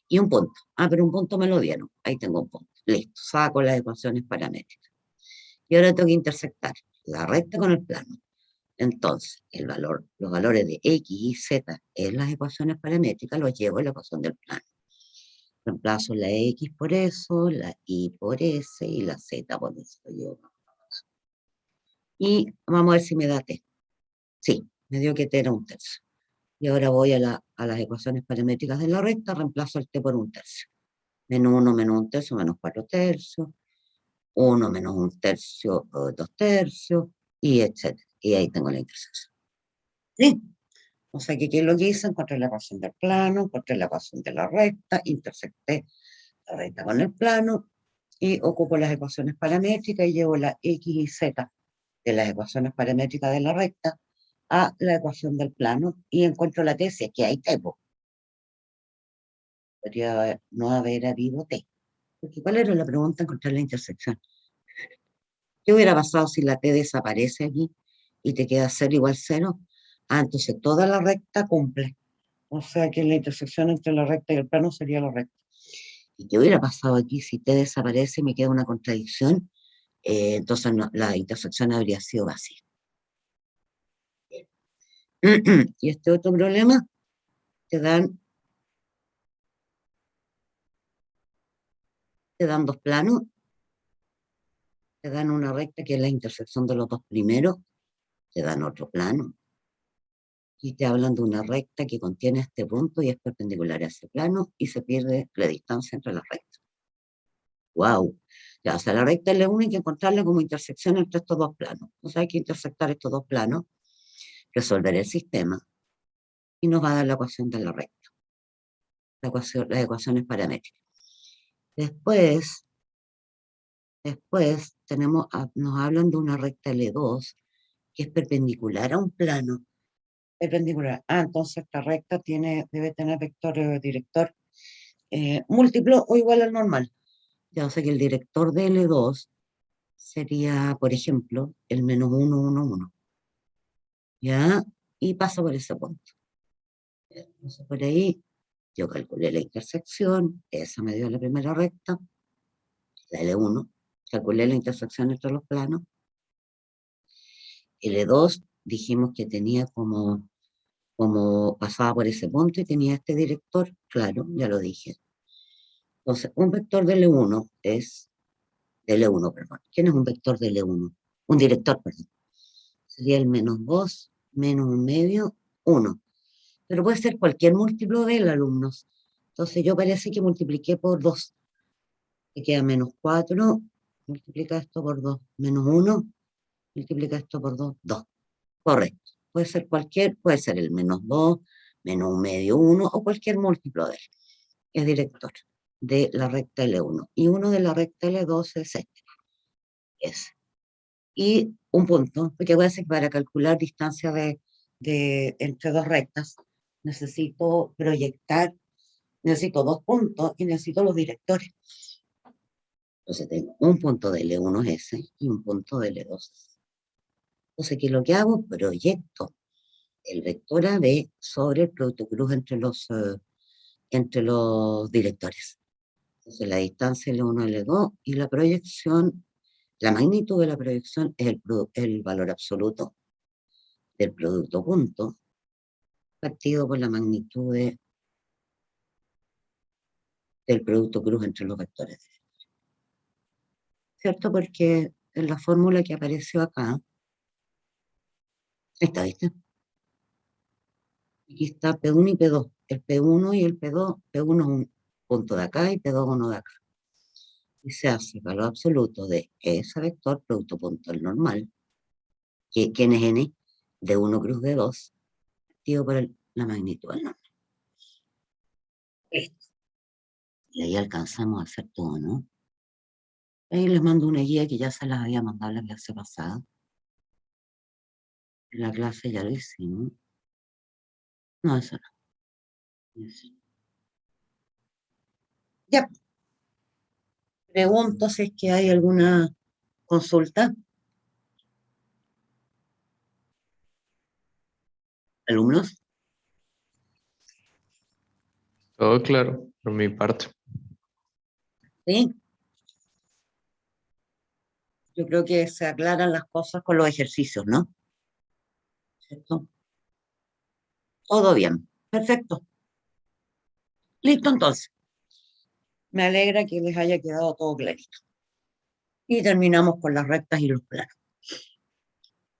y un punto. Pero un punto me lo dieron. Ahí tengo un punto. Listo, saco las ecuaciones paramétricas. Y ahora tengo que intersectar la recta con el plano. Entonces, los valores de X y Z en las ecuaciones paramétricas los llevo en la ecuación del plano. Reemplazo la X por eso, la Y por S y la Z por eso. Y vamos a ver si me da T. Sí, me dio que T era 1/3. Y ahora voy a las ecuaciones paramétricas de la recta, reemplazo el T por 1/3. Menos 1 menos 1/3 menos 4/3. 1 menos 1/3, 2/3, y etcétera. Y ahí tengo la intersección. ¿Sí? O sea que, ¿qué es lo que hice? Encontré la ecuación del plano, encontré la ecuación de la recta, intersecté la recta con el plano y ocupo las ecuaciones paramétricas y llevo la X y Z de las ecuaciones paramétricas de la recta a la ecuación del plano y encuentro la T, si es que hay T. Podría no haber habido T. Porque ¿cuál era la pregunta? Encontrar la intersección. ¿Qué hubiera pasado si la T desaparece aquí y te queda 0 igual 0? Entonces toda la recta cumple. O sea que la intersección entre la recta y el plano sería la recta. ¿Y qué hubiera pasado aquí si T desaparece y me queda una contradicción? Entonces la intersección habría sido vacía. Y este otro problema, te dan dos planos, te dan una recta que es la intersección de los dos primeros, te dan otro plano, y te hablan de una recta que contiene este punto y es perpendicular a ese plano, y se pierde la distancia entre las rectas. ¡Wow! Ya, o sea, la recta L1 hay que encontrarla como intersección entre estos dos planos. O sea, hay que intersectar estos dos planos, resolver el sistema, y nos va a dar la ecuación de la recta, las ecuaciones paramétricas. Después nos hablan de una recta L2 que es perpendicular a un plano. Perpendicular. Entonces esta recta debe tener vector director múltiplo o igual al normal. Ya sé que el director de L2 sería, por ejemplo, el menos 1, 1, 1. ¿Ya? Y pasa por ese punto. Entonces por ahí yo calculé la intersección, esa me dio la primera recta, la L1, calculé la intersección entre los planos. L2 dijimos que tenía como pasaba por ese punto y tenía este director, claro, ya lo dije. Entonces, un vector de L1 es, de L1, perdón. ¿Quién es un vector de L1? Un director, perdón. Sería el menos 2, menos un medio, 1. Pero puede ser cualquier múltiplo de él, alumnos. Entonces, yo parece que multipliqué por 2. Me queda menos 4, multiplica esto por 2. Menos 1, multiplica esto por 2, 2. Correcto. Puede ser el menos 2, menos un medio 1 o cualquier múltiplo de él. Es director de la recta L1. Y uno de la recta L2 es este. Y un punto, porque voy a decir para calcular distancia entre dos rectas, necesito dos puntos y necesito los directores. Entonces tengo un punto de L1 es ese y un punto de L2 es ese. Entonces, ¿qué es lo que hago? Proyecto el vector AB sobre el producto cruz entre los directores. Entonces la distancia L1 L2 y la proyección, la magnitud de la proyección es el valor absoluto del producto punto partido por la magnitud del producto cruz entre los vectores. ¿Cierto? Porque en la fórmula que apareció acá, esta, ¿viste? Aquí está P1 y P2. El P1 y el P2, P1 es un punto de acá y P2 uno de acá. Y se hace el valor absoluto de ese vector, producto punto el normal, ¿quién es n? De 1 cruz de 2, partido por la magnitud del normal. Listo. Y ahí alcanzamos a hacer todo, ¿no? Ahí les mando una guía que ya se las había mandado la clase pasada. En la clase ya lo hicimos. No, eso no. Eso. Ya. Pregunto si es que hay alguna consulta. Alumnos. Todo claro, por mi parte. Sí. Yo creo que se aclaran las cosas con los ejercicios, ¿no? ¿Cierto? Todo bien. Perfecto. Listo, entonces. Me alegra que les haya quedado todo clarito. Y terminamos con las rectas y los planos.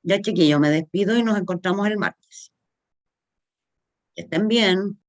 Ya, chiquillos, me despido y nos encontramos el martes. Que estén bien.